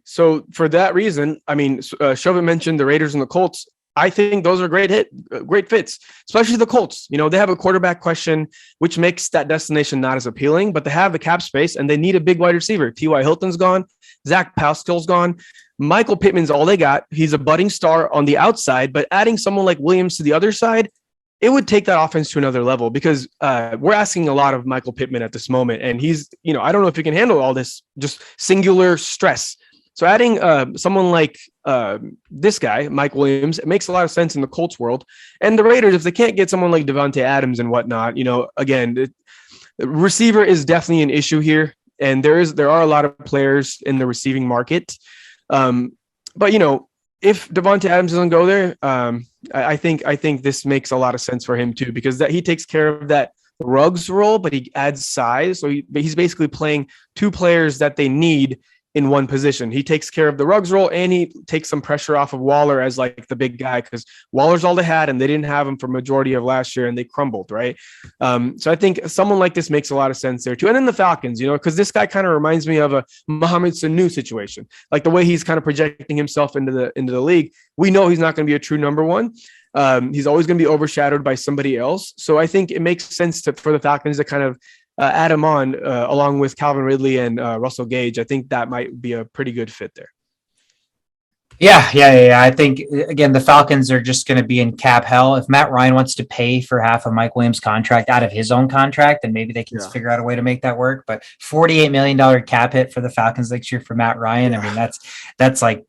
[SPEAKER 3] So for that reason, I mean, Chauvin mentioned the Raiders and the Colts. I think those are great fits, especially the Colts. You know, they have a quarterback question, which makes that destination not as appealing, but they have the cap space and they need a big wide receiver. T.Y. Hilton's gone. Zach Pascal's gone. Michael Pittman's all they got. He's a budding star on the outside, but adding someone like Williams to the other side, it would take that offense to another level because we're asking a lot of Michael Pittman at this moment. And he's, you know, I don't know if he can handle all this just singular stress. So adding someone like this guy, Mike Williams, it makes a lot of sense in the Colts world. And the Raiders, if they can't get someone like Davante Adams and whatnot, you know, again, the receiver is definitely an issue here. And there are a lot of players in the receiving market. But, you know, if Davante Adams doesn't go there, I think this makes a lot of sense for him too, because he takes care of that Ruggs role, but he adds size. So he's basically playing two players that they need in one position. He takes care of the Ruggs role and he takes some pressure off of Waller as like the big guy because Waller's all they had and they didn't have him for majority of last year and they crumbled, right? So I think someone like this makes a lot of sense there too. And then the Falcons, you know, because this guy kind of reminds me of a Mohamed Sanu situation, like the way he's kind of projecting himself into the league. We know he's not going to be a true number one. He's always going to be overshadowed by somebody else. So I think it makes sense for the Falcons to kind of add him on along with Calvin Ridley and Russell Gage. I think that might be a pretty good fit there.
[SPEAKER 1] Yeah. I think, again, the Falcons are just going to be in cap hell. If Matt Ryan wants to pay for half of Mike Williams' contract out of his own contract, then maybe they can figure out a way to make that work. But $48 million cap hit for the Falcons next year for Matt Ryan. I mean, that's like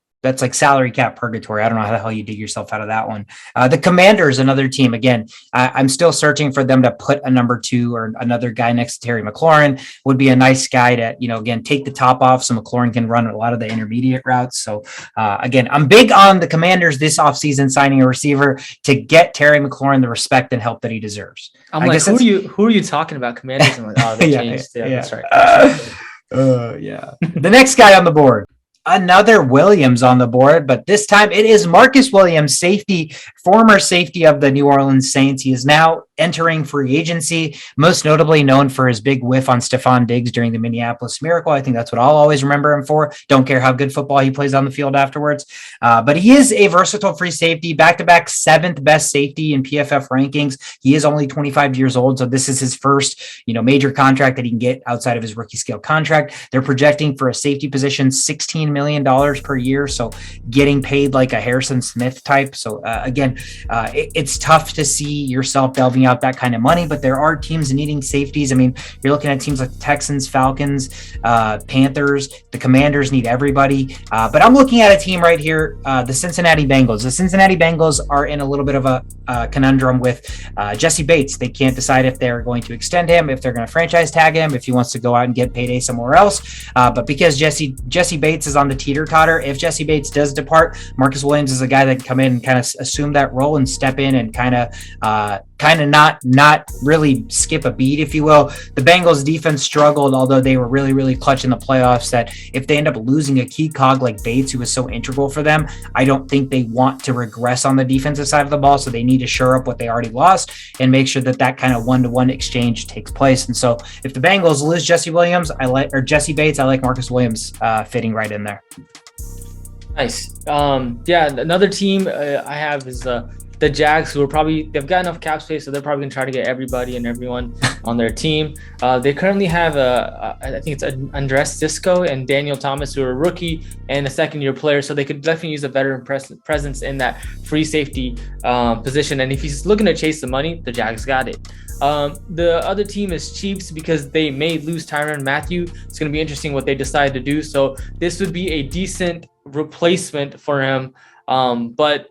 [SPEAKER 1] salary cap purgatory. I don't know how the hell you dig yourself out of that one. The Commanders, another team. Again, I'm still searching for them to put a number two or another guy next to Terry McLaurin. Would be a nice guy to, you know, again, take the top off so McLaurin can run a lot of the intermediate routes. So again, I'm big on the Commanders this offseason signing a receiver to get Terry McLaurin the respect and help that he deserves.
[SPEAKER 2] I'm like, who are you talking about? Commanders? I'm like, oh, they changed. Yeah, that's right.
[SPEAKER 1] Yeah. The next guy on the board. Another Williams on the board, but this time it is Marcus Williams, former safety of the New Orleans Saints. He is now entering free agency, most notably known for his big whiff on Stephon Diggs during the Minneapolis Miracle. I think that's what I'll always remember him for. Don't care how good football he plays on the field afterwards. But he is a versatile free safety, back-to-back 7th best safety in PFF rankings. He is only 25 years old, so this is his first, major contract that he can get outside of his rookie scale contract. They're projecting for a safety position $16 million per year, so getting paid like a Harrison Smith type. So again, it's tough to see yourself delving out that kind of money, but there are teams needing safeties. I mean, you're looking at teams like Texans, Falcons, Panthers. The Commanders need everybody, but I'm looking at a team right here, the Cincinnati Bengals. The Cincinnati Bengals are in a little bit of a conundrum with Jesse Bates. They can't decide if they're going to extend him, if they're going to franchise tag him, if he wants to go out and get payday somewhere else. But because Jesse Bates is on the teeter-totter, if Jesse Bates does depart, Marcus Williams is a guy that can come in and kind of assume that role and step in and kind of not really skip a beat, if you will. The Bengals defense struggled, although they were really, really clutch in the playoffs, that if they end up losing a key cog like Bates, who was so integral for them, I don't think they want to regress on the defensive side of the ball. So they need to shore up what they already lost and make sure that kind of one-to-one exchange takes place. And so if the Bengals lose Jesse Bates, I like Marcus Williams fitting right in there.
[SPEAKER 2] Nice. Another team I have is the Jags, who they've got enough cap space, so they're probably gonna try to get everybody and everyone on their team. They currently have I think it's Andres Disco and Daniel Thomas, who are a rookie and a second-year player, so they could definitely use a veteran presence in that free safety position. And if he's looking to chase the money, the Jags got it. The other team is Chiefs, because they may lose Tyrann Mathieu. It's going to be interesting what they decide to do. So this would be a decent replacement for him. But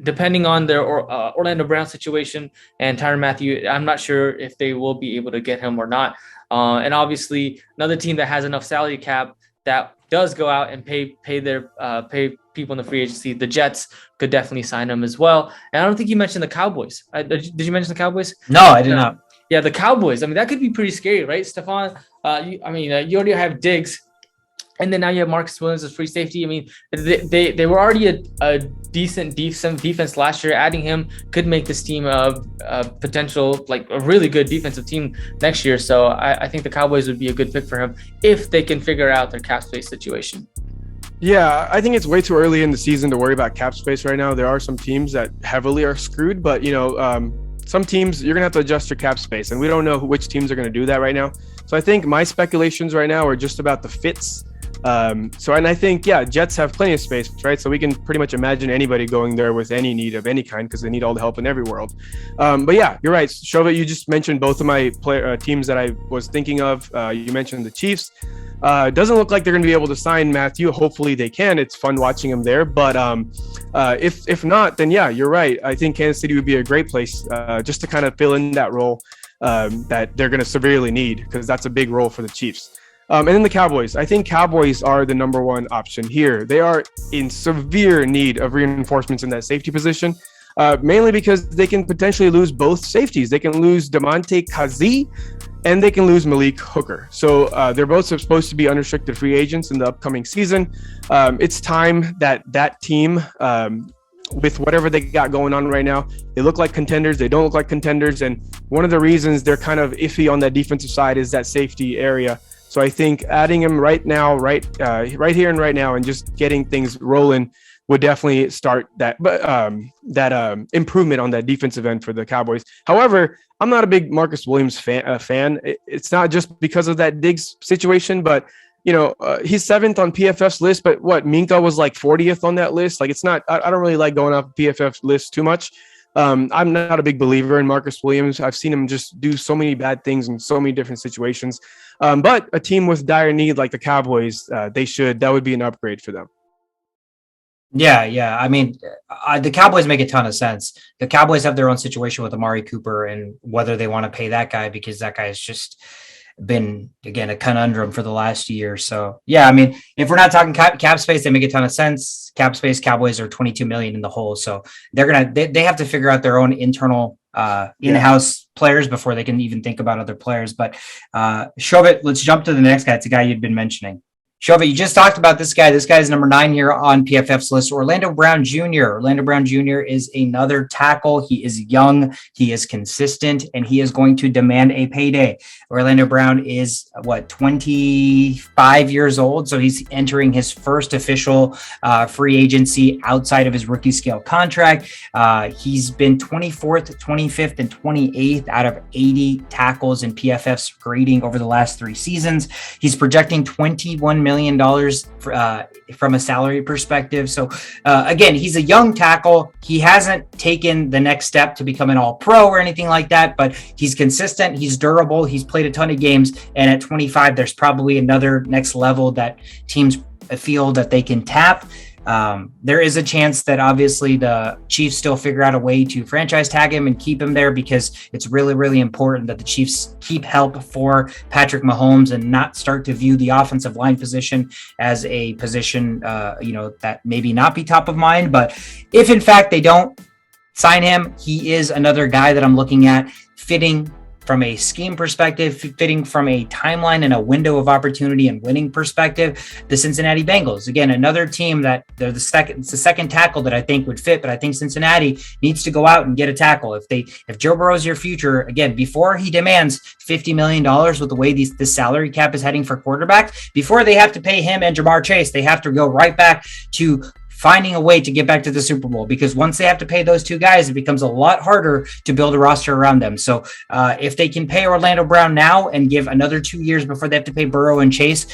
[SPEAKER 2] depending on their Orlando Brown situation and Tyrann Mathieu, I'm not sure if they will be able to get him or not. And obviously another team that has enough salary cap that does go out and pay people in the free agency, the Jets could definitely sign him as well. And I don't think you mentioned the Cowboys. Did you mention the Cowboys?
[SPEAKER 1] No, I did not.
[SPEAKER 2] Yeah, the Cowboys. I mean, that could be pretty scary, right? Stephon, you already have Diggs. And then now you have Marcus Williams as free safety. I mean, they were already a decent defense last year. Adding him could make this team a potential, like a really good defensive team next year. So I think the Cowboys would be a good pick for him if they can figure out their cap space situation.
[SPEAKER 3] Yeah, I think it's way too early in the season to worry about cap space right now. There are some teams that heavily are screwed, but some teams you're gonna have to adjust your cap space, and we don't know which teams are gonna do that right now. So I think my speculations right now are just about the fits. And I think, Jets have plenty of space, right? So we can pretty much imagine anybody going there with any need of any kind because they need all the help in every world. But yeah, you're right. Shova, you just mentioned both of my teams that I was thinking of. You mentioned the Chiefs. Doesn't look like they're going to be able to sign Matthew. Hopefully they can. It's fun watching him there. But if not, then yeah, you're right. I think Kansas City would be a great place just to kind of fill in that role that they're going to severely need because that's a big role for the Chiefs. And then the Cowboys. I think Cowboys are the number one option here. They are in severe need of reinforcements in that safety position, mainly because they can potentially lose both safeties. They can lose Damontae Kazee and they can lose Malik Hooker. So they're both supposed to be unrestricted free agents in the upcoming season. It's time that team, with whatever they got going on right now, they look like contenders. They don't look like contenders. And one of the reasons they're kind of iffy on that defensive side is that safety area. So I think adding him right now, right here and right now, and just getting things rolling would definitely start that improvement on that defensive end for the Cowboys. However, I'm not a big Marcus Williams fan. It's not just because of that Diggs situation, but he's 7th on PFF's list. But Minka was like 40th on that list. Like it's not. I don't really like going off PFF list too much. I'm not a big believer in Marcus Williams. I've seen him just do so many bad things in so many different situations. But a team with dire need like the Cowboys, that would be an upgrade for them.
[SPEAKER 1] Yeah. I mean, the Cowboys make a ton of sense. The Cowboys have their own situation with Amari Cooper and whether they want to pay that guy because that guy has just been, again, a conundrum for the last year. So, yeah, I mean, if we're not talking cap space, they make a ton of sense. Cap space, Cowboys are 22 million in the hole. So they have to figure out their own internal in-house players before they can even think about other players. But Shobit, let's jump to the next guy. It's a guy you'd been mentioning. Shova, you just talked about this guy. This guy is number 9 here on PFF's list, Orlando Brown Jr. Orlando Brown Jr. is another tackle. He is young, he is consistent, and he is going to demand a payday. Orlando Brown is, 25 years old, so he's entering his first official free agency outside of his rookie scale contract. He's been 24th, 25th, and 28th out of 80 tackles in PFF's grading over the last 3 seasons. He's projecting $21 million from a salary perspective. So again, he's a young tackle. He hasn't taken the next step to become an all-pro or anything like that, but he's consistent. He's durable. He's played a ton of games. And at 25, there's probably another next level that teams feel that they can tap. There is a chance that obviously the Chiefs still figure out a way to franchise tag him and keep him there because it's really, really important that the Chiefs keep help for Patrick Mahomes and not start to view the offensive line position as a position, that maybe not be top of mind. But if in fact they don't sign him, he is another guy that I'm looking at fitting from a scheme perspective, fitting from a timeline and a window of opportunity and winning perspective, the Cincinnati Bengals. Again, another team that it's the second tackle that I think would fit, but I think Cincinnati needs to go out and get a tackle. If Joe Burrow's your future, again, before he demands $50 million with the way this salary cap is heading for quarterbacks, before they have to pay him and Jamar Chase, they have to go right back to finding a way to get back to the Super Bowl, because once they have to pay those 2 guys, it becomes a lot harder to build a roster around them. So if they can pay Orlando Brown now and give another 2 years before they have to pay Burrow and Chase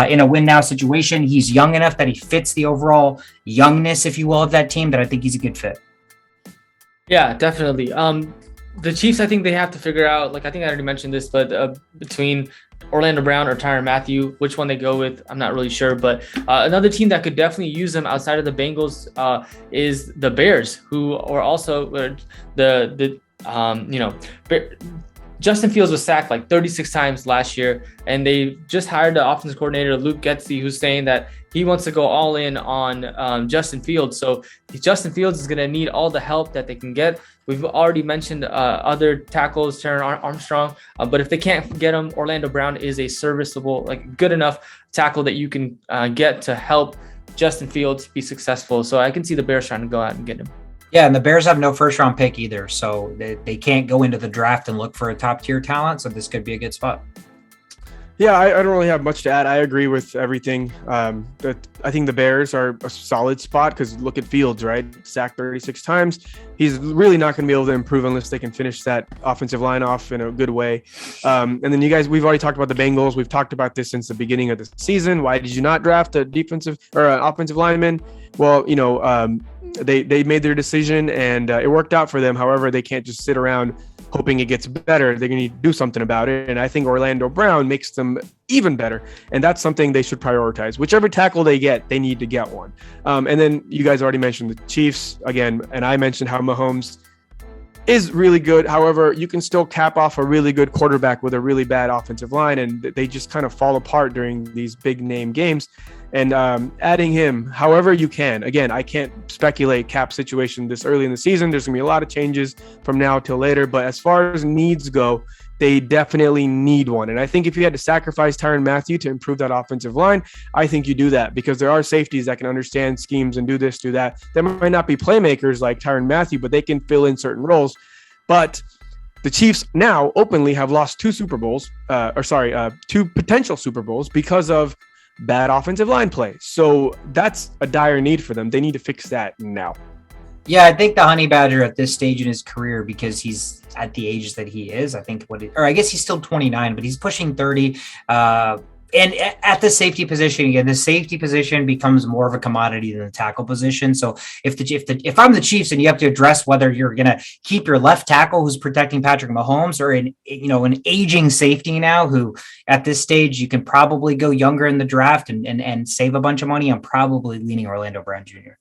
[SPEAKER 1] in a win now situation, he's young enough that he fits the overall youngness, if you will, of that team, that I think he's a good fit.
[SPEAKER 2] Yeah, definitely. The Chiefs, I think they have to figure out, I think I already mentioned this, but between Orlando Brown or Tyrann Mathieu, which one they go with, I'm not really sure. But another team that could definitely use them outside of the Bengals is the Bears, who are also Justin Fields was sacked 36 times last year, and they just hired the offensive coordinator, Luke Getsy, who's saying that he wants to go all in on Justin Fields. So Justin Fields is going to need all the help that they can get We've already mentioned other tackles, Terron Armstrong, but if they can't get him, Orlando Brown is a serviceable, like good enough tackle that you can get to help Justin Fields be successful. So I can see the Bears trying to go out and get him.
[SPEAKER 1] Yeah, and the Bears have no first round pick either, so they can't go into the draft and look for a top tier talent. So this could be a good spot.
[SPEAKER 3] Yeah, I don't really have much to add. I agree with everything. I think the Bears are a solid spot because look at Fields, right? Sacked 36 times. He's really not going to be able to improve unless they can finish that offensive line off in a good way. And then you guys, we've already talked about the Bengals. We've talked about this since the beginning of the season. Why did you not draft a defensive or an offensive lineman? Well, they made their decision and it worked out for them. However, they can't just sit around hoping it gets better. They're going to need to do something about it. And I think Orlando Brown makes them even better. And that's something they should prioritize. Whichever tackle they get, they need to get one. And then you guys already mentioned the Chiefs again. And I mentioned how Mahomes is really good. However, you can still cap off a really good quarterback with a really bad offensive line. And they just kind of fall apart during these big name games. And adding him however you can. Again, I can't speculate cap situation this early in the season. There's going to be a lot of changes from now till later. But as far as needs go, they definitely need one. And I think if you had to sacrifice Tyrann Mathieu to improve that offensive line, I think you do that because there are safeties that can understand schemes and do this, do that. They might not be playmakers like Tyrann Mathieu, but they can fill in certain roles. But the Chiefs now openly have lost two potential Super Bowls because of bad offensive line play. So that's a dire need for them. They need to fix that now.
[SPEAKER 1] Yeah, I think the Honey Badger at this stage in his career, because he's at the age that he is, I think I guess he's still 29, but he's pushing 30. And at the safety position, again, the safety position becomes more of a commodity than the tackle position. So if I'm the Chiefs and you have to address whether you're going to keep your left tackle who's protecting Patrick Mahomes or an aging safety now who at this stage you can probably go younger in the draft and save a bunch of money, I'm probably leaning Orlando Brown Jr.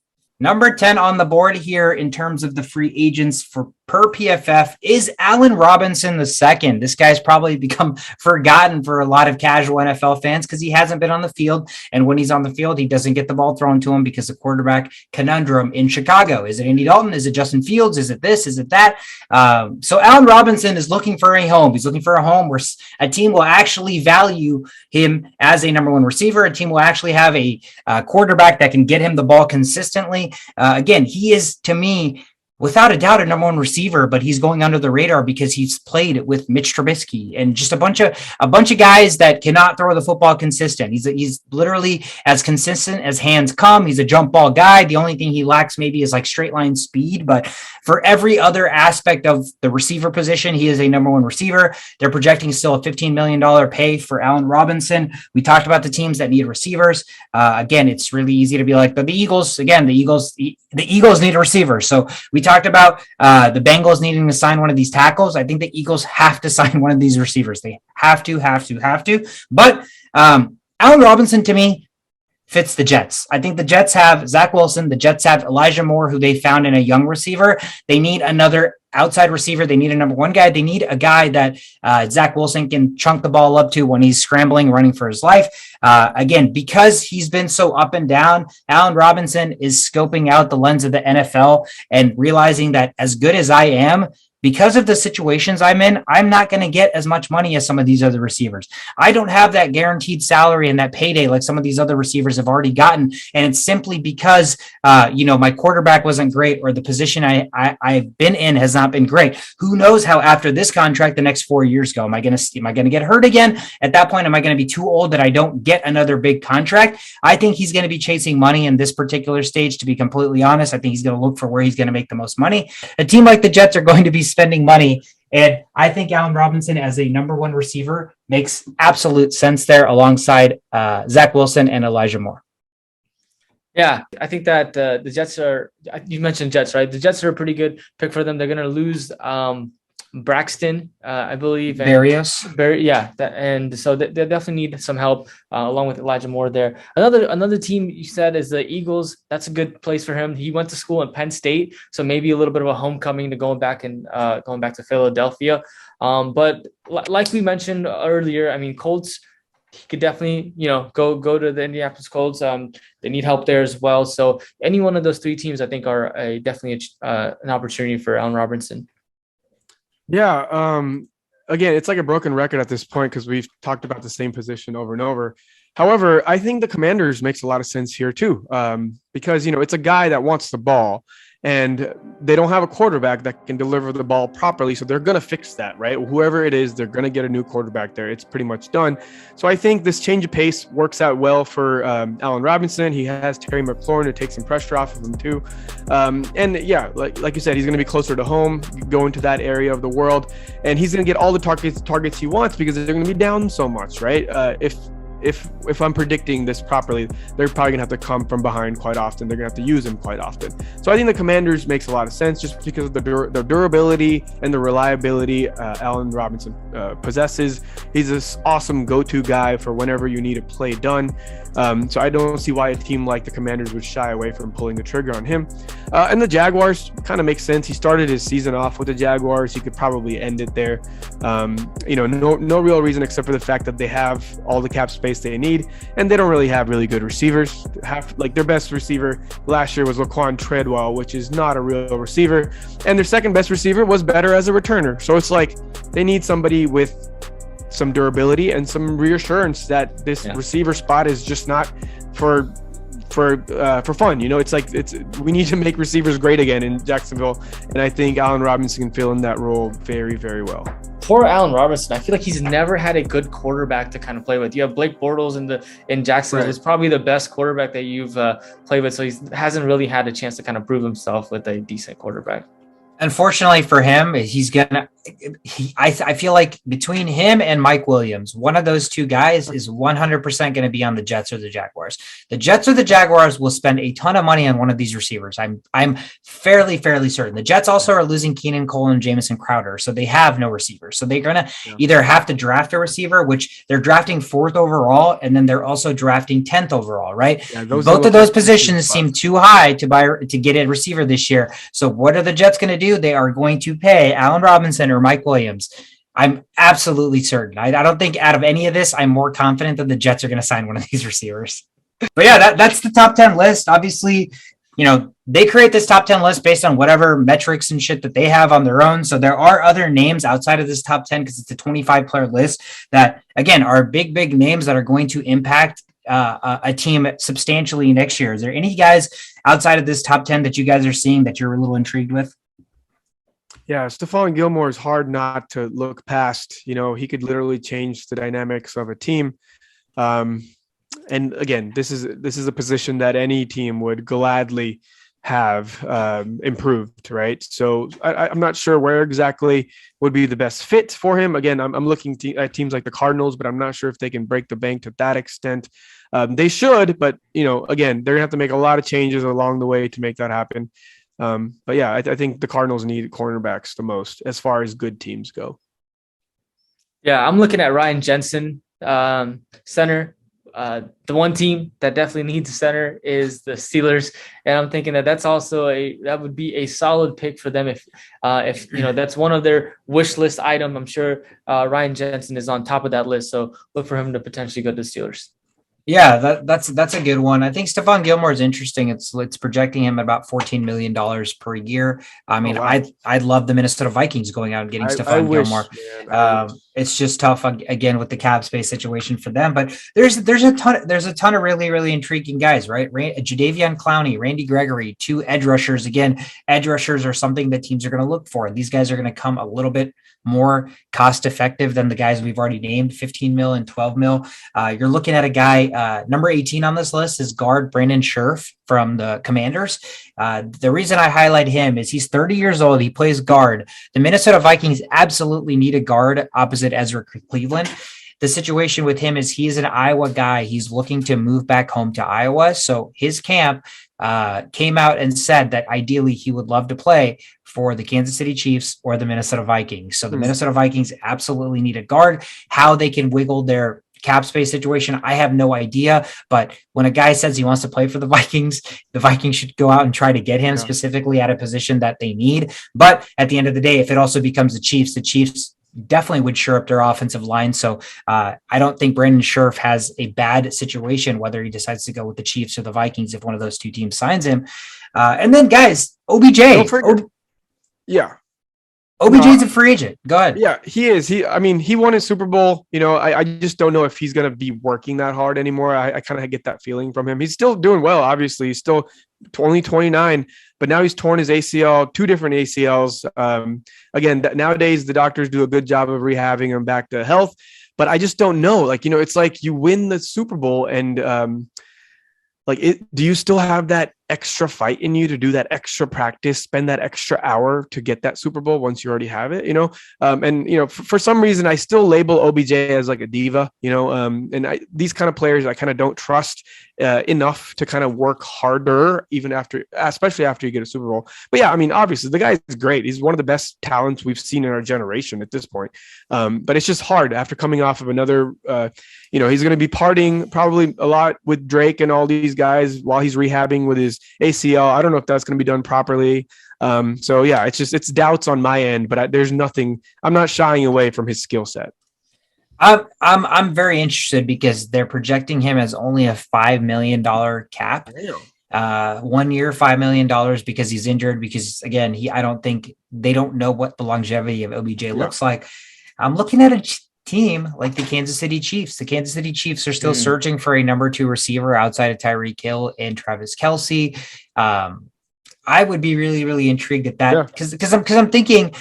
[SPEAKER 1] Number 10 on the board here in terms of the free agents for per PFF is Allen Robinson II. This guy's probably become forgotten for a lot of casual NFL fans because he hasn't been on the field. And when he's on the field, he doesn't get the ball thrown to him because of quarterback conundrum in Chicago. Is it Andy Dalton? Is it Justin Fields? Is it this? Is it that? So Allen Robinson is looking for a home. He's looking for a home where a team will actually value him as a number one receiver. A team will actually have a quarterback that can get him the ball consistently. Again, he is, to me, without a doubt, a number one receiver, but he's going under the radar because he's played with Mitch Trubisky and just a bunch of guys that cannot throw the football consistent. He's literally as consistent as hands come. He's a jump ball guy. The only thing he lacks maybe is like straight line speed, but for every other aspect of the receiver position, he is a number one receiver. They're projecting still a $15 million pay for Allen Robinson. We talked about the teams that need receivers. Again, it's really easy to be like, but the Eagles need a receiver. So we talked about the Bengals needing to sign one of these tackles. I think the Eagles have to sign one of these receivers. They have to. But Allen Robinson, to me, fits the Jets. I think the Jets have Zach Wilson. The Jets have Elijah Moore, who they found in a young receiver. They need another outside receiver. They need a number one guy. They need a guy that Zach Wilson can chunk the ball up to when he's scrambling, running for his life. Again, because he's been so up and down, Allen Robinson is scoping out the lens of the NFL and realizing that as good as I am, because of the situations I'm in, I'm not going to get as much money as some of these other receivers. I don't have that guaranteed salary and that payday like some of these other receivers have already gotten. And it's simply because, my quarterback wasn't great or the position I've been in has not been great. Who knows how after this contract, the next 4 years go? Am I going to get hurt again? At that point, am I going to be too old that I don't get another big contract? I think he's going to be chasing money in this particular stage, to be completely honest. I think he's going to look for where he's going to make the most money. A team like the Jets are going to be spending money. And I think Allen Robinson as a number one receiver makes absolute sense there alongside Zach Wilson and Elijah Moore.
[SPEAKER 2] Yeah, I think that the Jets you mentioned Jets, right? The Jets are a pretty good pick for them. They're going to lose Braxton, I believe. And so they definitely need some help along with Elijah Moore there. Another team you said is the Eagles. That's a good place for him. He went to school in Penn State, so maybe a little bit of a homecoming to going back to Philadelphia. But like we mentioned earlier, I mean, Colts he could definitely, go to the Indianapolis Colts. They need help there as well. So any one of those three teams, I think, are definitely an opportunity for Allen Robinson.
[SPEAKER 3] Yeah. Again, it's like a broken record at this point because we've talked about the same position over and over. However, I think the Commanders makes a lot of sense here too, because it's a guy that wants the ball, and they don't have a quarterback that can deliver the ball properly. So they're going to fix that, right? Whoever it is, they're going to get a new quarterback there. It's pretty much done. So I think this change of pace works out well for Allen Robinson. He has Terry McLaurin to take some pressure off of him too. And yeah, like you said, he's going to be closer to home, go into that area of the world, and he's going to get all the targets he wants because they're going to be down so much, right? If I'm predicting this properly, they're probably gonna have to come from behind quite often. They're gonna have to use him quite often. So I think the Commanders makes a lot of sense just because of the durability and the reliability Allen Robinson possesses. He's this awesome go-to guy for whenever you need a play done. So I don't see why a team like the Commanders would shy away from pulling the trigger on him. And the Jaguars kind of makes sense. He started his season off with the Jaguars. He could probably end it there. No real reason except for the fact that they have all the cap space they need, and they don't really have really good receivers. Their best receiver last year was Laquan Treadwell, which is not a real receiver, and their second best receiver was better as a returner. So it's like they need somebody with some durability and some reassurance that this receiver spot is just not for fun. We need to make receivers great again in Jacksonville, and I think Allen Robinson can fill in that role very, very well.
[SPEAKER 2] Poor Allen Robinson. I feel like he's never had a good quarterback to kind of play with. You have Blake Bortles in Jacksonville, who's probably the best quarterback that you've played with, so he hasn't really had a chance to kind of prove himself with a decent quarterback.
[SPEAKER 1] Unfortunately for him, I feel like between him and Mike Williams, one of those two guys is 100% going to be on the Jets or the Jaguars. The Jets or the Jaguars will spend a ton of money on one of these receivers. I'm fairly certain. The Jets also are losing Keenan Cole and Jamison Crowder, so they have no receivers. So they're going to either have to draft a receiver, which they're drafting 4th overall, and then they're also drafting 10th overall, right? Yeah, both of those positions seem too high to get a receiver this year. So what are the Jets going to do? They are going to pay Allen Robinson or Mike Williams. I'm absolutely certain. I don't think out of any of this, I'm more confident that the Jets are going to sign one of these receivers. But yeah, that's the top 10 list. Obviously, they create this top 10 list based on whatever metrics and shit that they have on their own. So there are other names outside of this top 10 because it's a 25-player list that, again, are big names that are going to impact a team substantially next year. Is there any guys outside of this top 10 that you guys are seeing that you're a little intrigued with?
[SPEAKER 3] Yeah, Stephon Gilmore is hard not to look past. He could literally change the dynamics of a team. And again, this is a position that any team would gladly have improved, right? So I'm not sure where exactly would be the best fit for him. Again, I'm looking at teams like the Cardinals, but I'm not sure if they can break the bank to that extent. They should, but again, they're gonna have to make a lot of changes along the way to make that happen. But yeah, I think the Cardinals need cornerbacks the most as far as good teams go.
[SPEAKER 2] Yeah, I'm looking at Ryan Jensen, center. The one team that definitely needs a center is the Steelers, and I'm thinking that would be a solid pick for them if that's one of their wish list item. I'm sure Ryan Jensen is on top of that list, so look for him to potentially go to the Steelers.
[SPEAKER 1] Yeah, that's a good one. I think Stephon Gilmore is interesting. It's projecting him at about $14 million per year. I mean, I'd love the Minnesota Vikings going out and getting Stephon Gilmore. It's just tough again with the cap space situation for them. But there's a ton of really intriguing guys, right? Jadeveon Clowney, Randy Gregory, 2 edge rushers. Again, edge rushers are something that teams are going to look for. These guys are going to come a little bit more cost effective than the guys we've already named, 15 mil and 12 mil. You're looking at a guy, number 18 on this list is guard Brandon Scherf from the Commanders. The reason I highlight him is he's 30 years old. He plays guard. The Minnesota Vikings absolutely need a guard opposite Ezra Cleveland. The situation with him is he's an Iowa guy. He's looking to move back home to Iowa. So his camp came out and said that ideally he would love to play for the Kansas City Chiefs or the Minnesota Vikings. So the Minnesota Vikings absolutely need a guard. How they can wiggle their cap space situation, I have no idea. But when a guy says he wants to play for the Vikings should go out and try to get him specifically at a position that they need. But at the end of the day, if it also becomes the Chiefs definitely would shore up their offensive line. So I don't think Brandon Scherf has a bad situation, whether he decides to go with the Chiefs or the Vikings, if one of those two teams signs him. And then guys, OBJ.
[SPEAKER 3] Yeah.
[SPEAKER 1] OBJ's a free agent. Go ahead.
[SPEAKER 3] Yeah, he is. He won his Super Bowl. I just don't know if he's going to be working that hard anymore. I kind of get that feeling from him. He's still doing well, obviously. He's still only 29, but now he's torn his ACL, 2 different ACLs. Again, nowadays the doctors do a good job of rehabbing him back to health, but I just don't know. It's like you win the Super Bowl and do you still have that extra fight in you to do that extra practice, spend that extra hour to get that Super Bowl once you already have it, for some reason I still label OBJ as like a diva, these kind of players I kind of don't trust enough to kind of work harder, especially after you get a Super Bowl. But yeah, obviously the guy is great. He's one of the best talents we've seen in our generation at this point. But it's just hard after coming off of another, he's going to be partying probably a lot with Drake and all these guys while he's rehabbing with his ACL. I don't know if that's going to be done properly. So yeah, it's doubts on my end, but there's nothing. I'm not shying away from his skill set.
[SPEAKER 1] I'm very interested because they're projecting him as only a $5 million cap. 1 year, $5 million because he's injured. Because again, I don't think they don't know what the longevity of OBJ looks like. I'm looking at a team like the Kansas City Chiefs. The Kansas City Chiefs are still searching for a number 2 receiver outside of Tyreek Hill and Travis Kelce. I would be really, really intrigued at that because I'm thinking,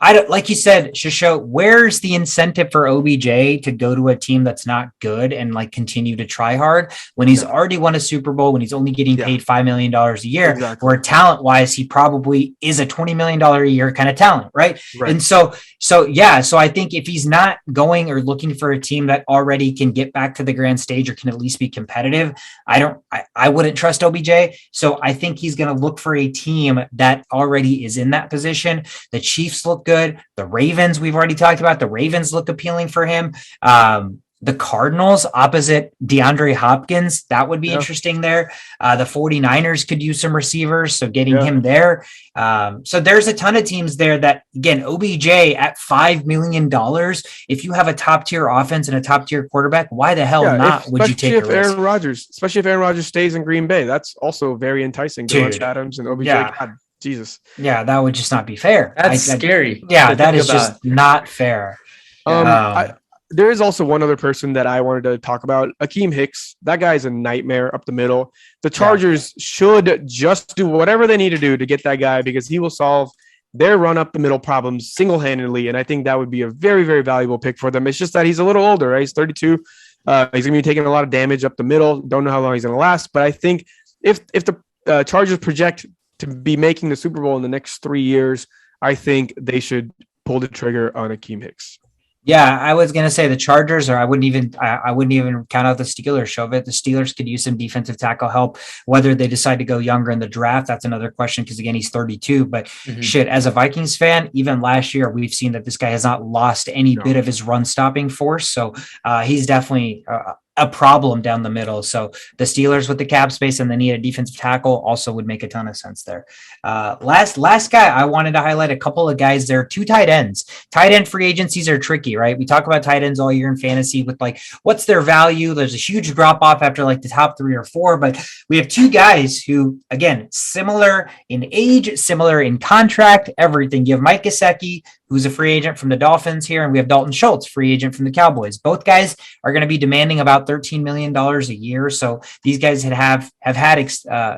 [SPEAKER 1] like you said, Shisho, where's the incentive for OBJ to go to a team that's not good and like continue to try hard when he's already won a Super Bowl, when he's only getting paid $5 million a year, where talent wise, he probably is a $20 million a year kind of talent. Right. And so I think if he's not going or looking for a team that already can get back to the grand stage or can at least be competitive, I wouldn't trust OBJ. So I think he's going to look for a team that already is in that position. The Chiefs look good. The Ravens, we've already talked about. The Ravens look appealing for him. The Cardinals opposite DeAndre Hopkins, that would be interesting there. The 49ers could use some receivers, so getting him there. So there's a ton of teams there that, again, OBJ at $5 million, if you have a top-tier offense and a top-tier quarterback, why the hell not would you take a risk?
[SPEAKER 3] Especially if Aaron Rodgers stays in Green Bay, that's also very enticing. Davante Adams and OBJ. God, Jesus.
[SPEAKER 1] Yeah, that would just not be fair.
[SPEAKER 2] That's scary.
[SPEAKER 1] Yeah, that is just not fair.
[SPEAKER 3] There is also one other person that I wanted to talk about, Akeem Hicks. That guy's a nightmare up the middle. The Chargers should just do whatever they need to do to get that guy because he will solve their run up the middle problems single-handedly, and I think that would be a very, very valuable pick for them. It's just that he's a little older, right? He's 32. He's going to be taking a lot of damage up the middle. Don't know how long he's going to last, but I think if the Chargers project to be making the Super Bowl in the next 3 years, I think they should pull the trigger on Akeem Hicks.
[SPEAKER 1] Yeah, I was going to say the Chargers, or I wouldn't even count out the Steelers. Show it. The Steelers could use some defensive tackle help. Whether they decide to go younger in the draft, that's another question. Because again, he's 32. But as a Vikings fan, even last year, we've seen that this guy has not lost any bit of his run stopping force. So he's definitely a problem down the middle. So the Steelers with the cap space and the need a defensive tackle also would make a ton of sense there. Last guy I wanted to highlight, a couple of guys there, 2 tight ends. Tight end free agencies are tricky, right? We talk about tight ends all year in fantasy with like, what's their value? There's a huge drop off after like the top 3 or 4, but we have 2 guys who, again, similar in age, similar in contract, everything. You have Mike Gesicki, who's a free agent from the Dolphins here, and we have Dalton Schultz, free agent from the Cowboys. Both guys are going to be demanding about $13 million a year. So these guys have had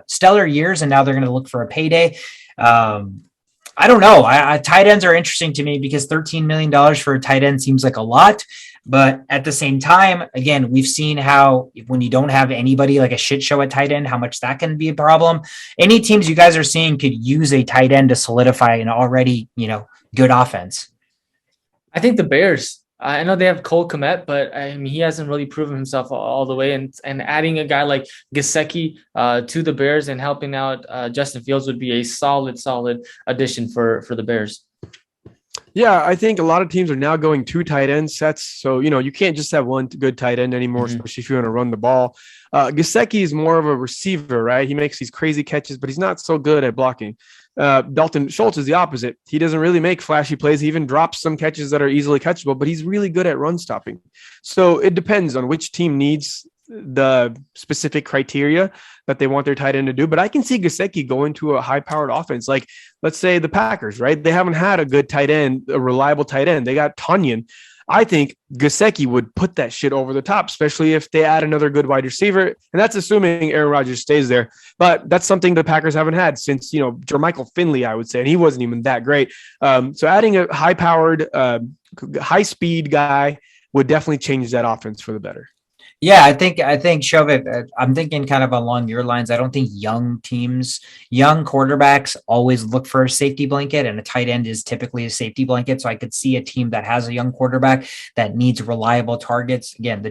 [SPEAKER 1] stellar years, and now they're going to look for a payday. I don't know. Tight ends are interesting to me because $13 million for a tight end seems like a lot. But at the same time, again, we've seen how when you don't have anybody, like a shit show at tight end, how much that can be a problem. Any teams you guys are seeing could use a tight end to solidify an already, good offense.
[SPEAKER 2] I think the Bears. I know they have Cole Kmet, but he hasn't really proven himself all the way. And adding a guy like Gesicki to the Bears and helping out Justin Fields would be a solid addition for the Bears.
[SPEAKER 3] Yeah, I think a lot of teams are now going 2 tight end sets. So, you can't just have one good tight end anymore, especially if you want to run the ball. Gesicki is more of a receiver, right? He makes these crazy catches, but he's not so good at blocking. Dalton Schultz is the opposite. He doesn't really make flashy plays. He even drops some catches that are easily catchable, but he's really good at run stopping. So it depends on which team needs the specific criteria that they want their tight end to do. But I can see Gesicki going to a high-powered offense. Like, let's say the Packers, right? They haven't had a good tight end, a reliable tight end. They got Tonyan. I think Gesicki would put that shit over the top, especially if they add another good wide receiver. And that's assuming Aaron Rodgers stays there. But that's something the Packers haven't had since, Jermichael Finley, I would say, and he wasn't even that great. So adding a high-powered, high-speed guy would definitely change that offense for the better.
[SPEAKER 1] Yeah, I think Shovit, I'm thinking kind of along your lines. I don't think young quarterbacks always look for a safety blanket, and a tight end is typically a safety blanket. So I could see a team that has a young quarterback that needs reliable targets. Again,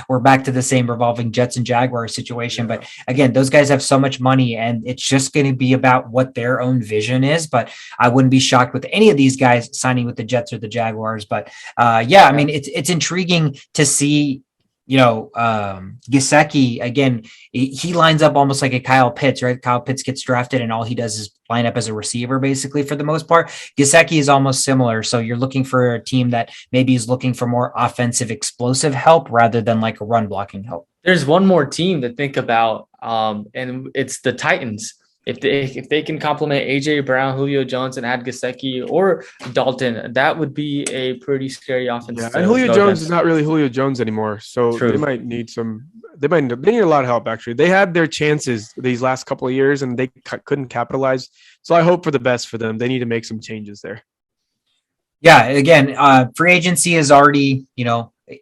[SPEAKER 1] we're back to the same revolving Jets and Jaguars situation. Yeah. But again, those guys have so much money, and it's just going to be about what their own vision is. But I wouldn't be shocked with any of these guys signing with the Jets or the Jaguars. But I mean, it's intriguing to see. Gesicki, again, he lines up almost like a Kyle Pitts, right? Kyle Pitts gets drafted and all he does is line up as a receiver, basically, for the most part. Gesicki is almost similar. So you're looking for a team that maybe is looking for more offensive, explosive help rather than like a run blocking help.
[SPEAKER 2] There's one more team to think about, and it's the Titans. If they can complement AJ Brown, Julio Jones, and add Gesicki or Dalton, that would be a pretty scary offense.
[SPEAKER 3] Yeah, and Julio Jones is not really Julio Jones anymore, so True. They might need They need a lot of help. Actually, they had their chances these last couple of years, and they couldn't capitalize. So I hope for the best for them. They need to make some changes there.
[SPEAKER 1] Yeah, again, free agency is already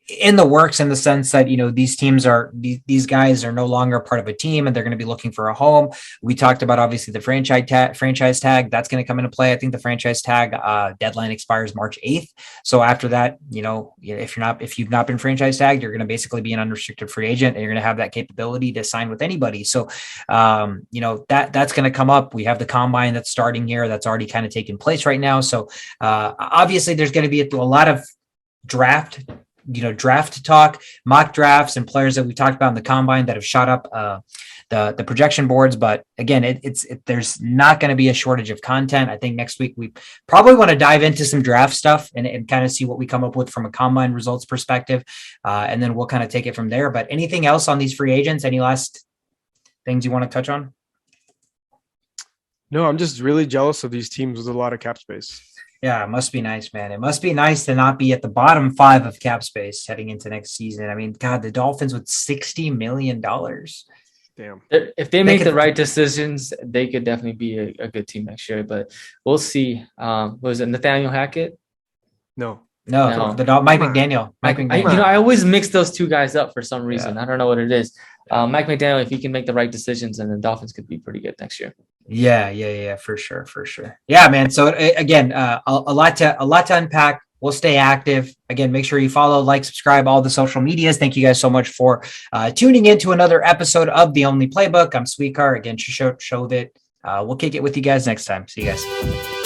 [SPEAKER 1] in the works, in the sense that these guys are no longer part of a team and they're going to be looking for a home. We talked about obviously the franchise tag that's going to come into play. I think the franchise tag deadline expires March 8th. So after that, if you've not been franchise tagged, you're going to basically be an unrestricted free agent, and you're going to have that capability to sign with anybody. So that's going to come up. We have the combine that's starting here. That's already kind of taken place right now. So obviously there's going to be a lot of draft talk, mock drafts, and players that we talked about in the combine that have shot up the projection boards. But again, there's not going to be a shortage of content. I think next week we probably want to dive into some draft stuff and kind of see what we come up with from a combine results perspective. And then we'll kind of take it from there. But anything else on these free agents? Any last things you want to touch on?
[SPEAKER 3] No, I'm just really jealous of these teams with a lot of cap space.
[SPEAKER 1] Yeah, it must be nice, man. It must be nice to not be at the bottom 5 of cap space heading into next season. I mean, God, the Dolphins with $60 million.
[SPEAKER 3] Damn.
[SPEAKER 2] If they make the right decisions, they could definitely be a good team next year. But we'll see. Was it Nathaniel Hackett?
[SPEAKER 3] No.
[SPEAKER 1] Mike McDaniel. Mike McDaniel.
[SPEAKER 2] I always mix those two guys up for some reason. Yeah. I don't know what it is. Mike McDaniel, if he can make the right decisions, and the Dolphins could be pretty good next year.
[SPEAKER 1] Yeah, for sure. Yeah, man. So again, a lot to unpack. We'll stay active. Again, make sure you follow, like, subscribe, all the social medias. Thank you guys so much for tuning in to another episode of The Only Playbook. I'm Sweetcar. Again, show that we'll kick it with you guys next time. See you guys.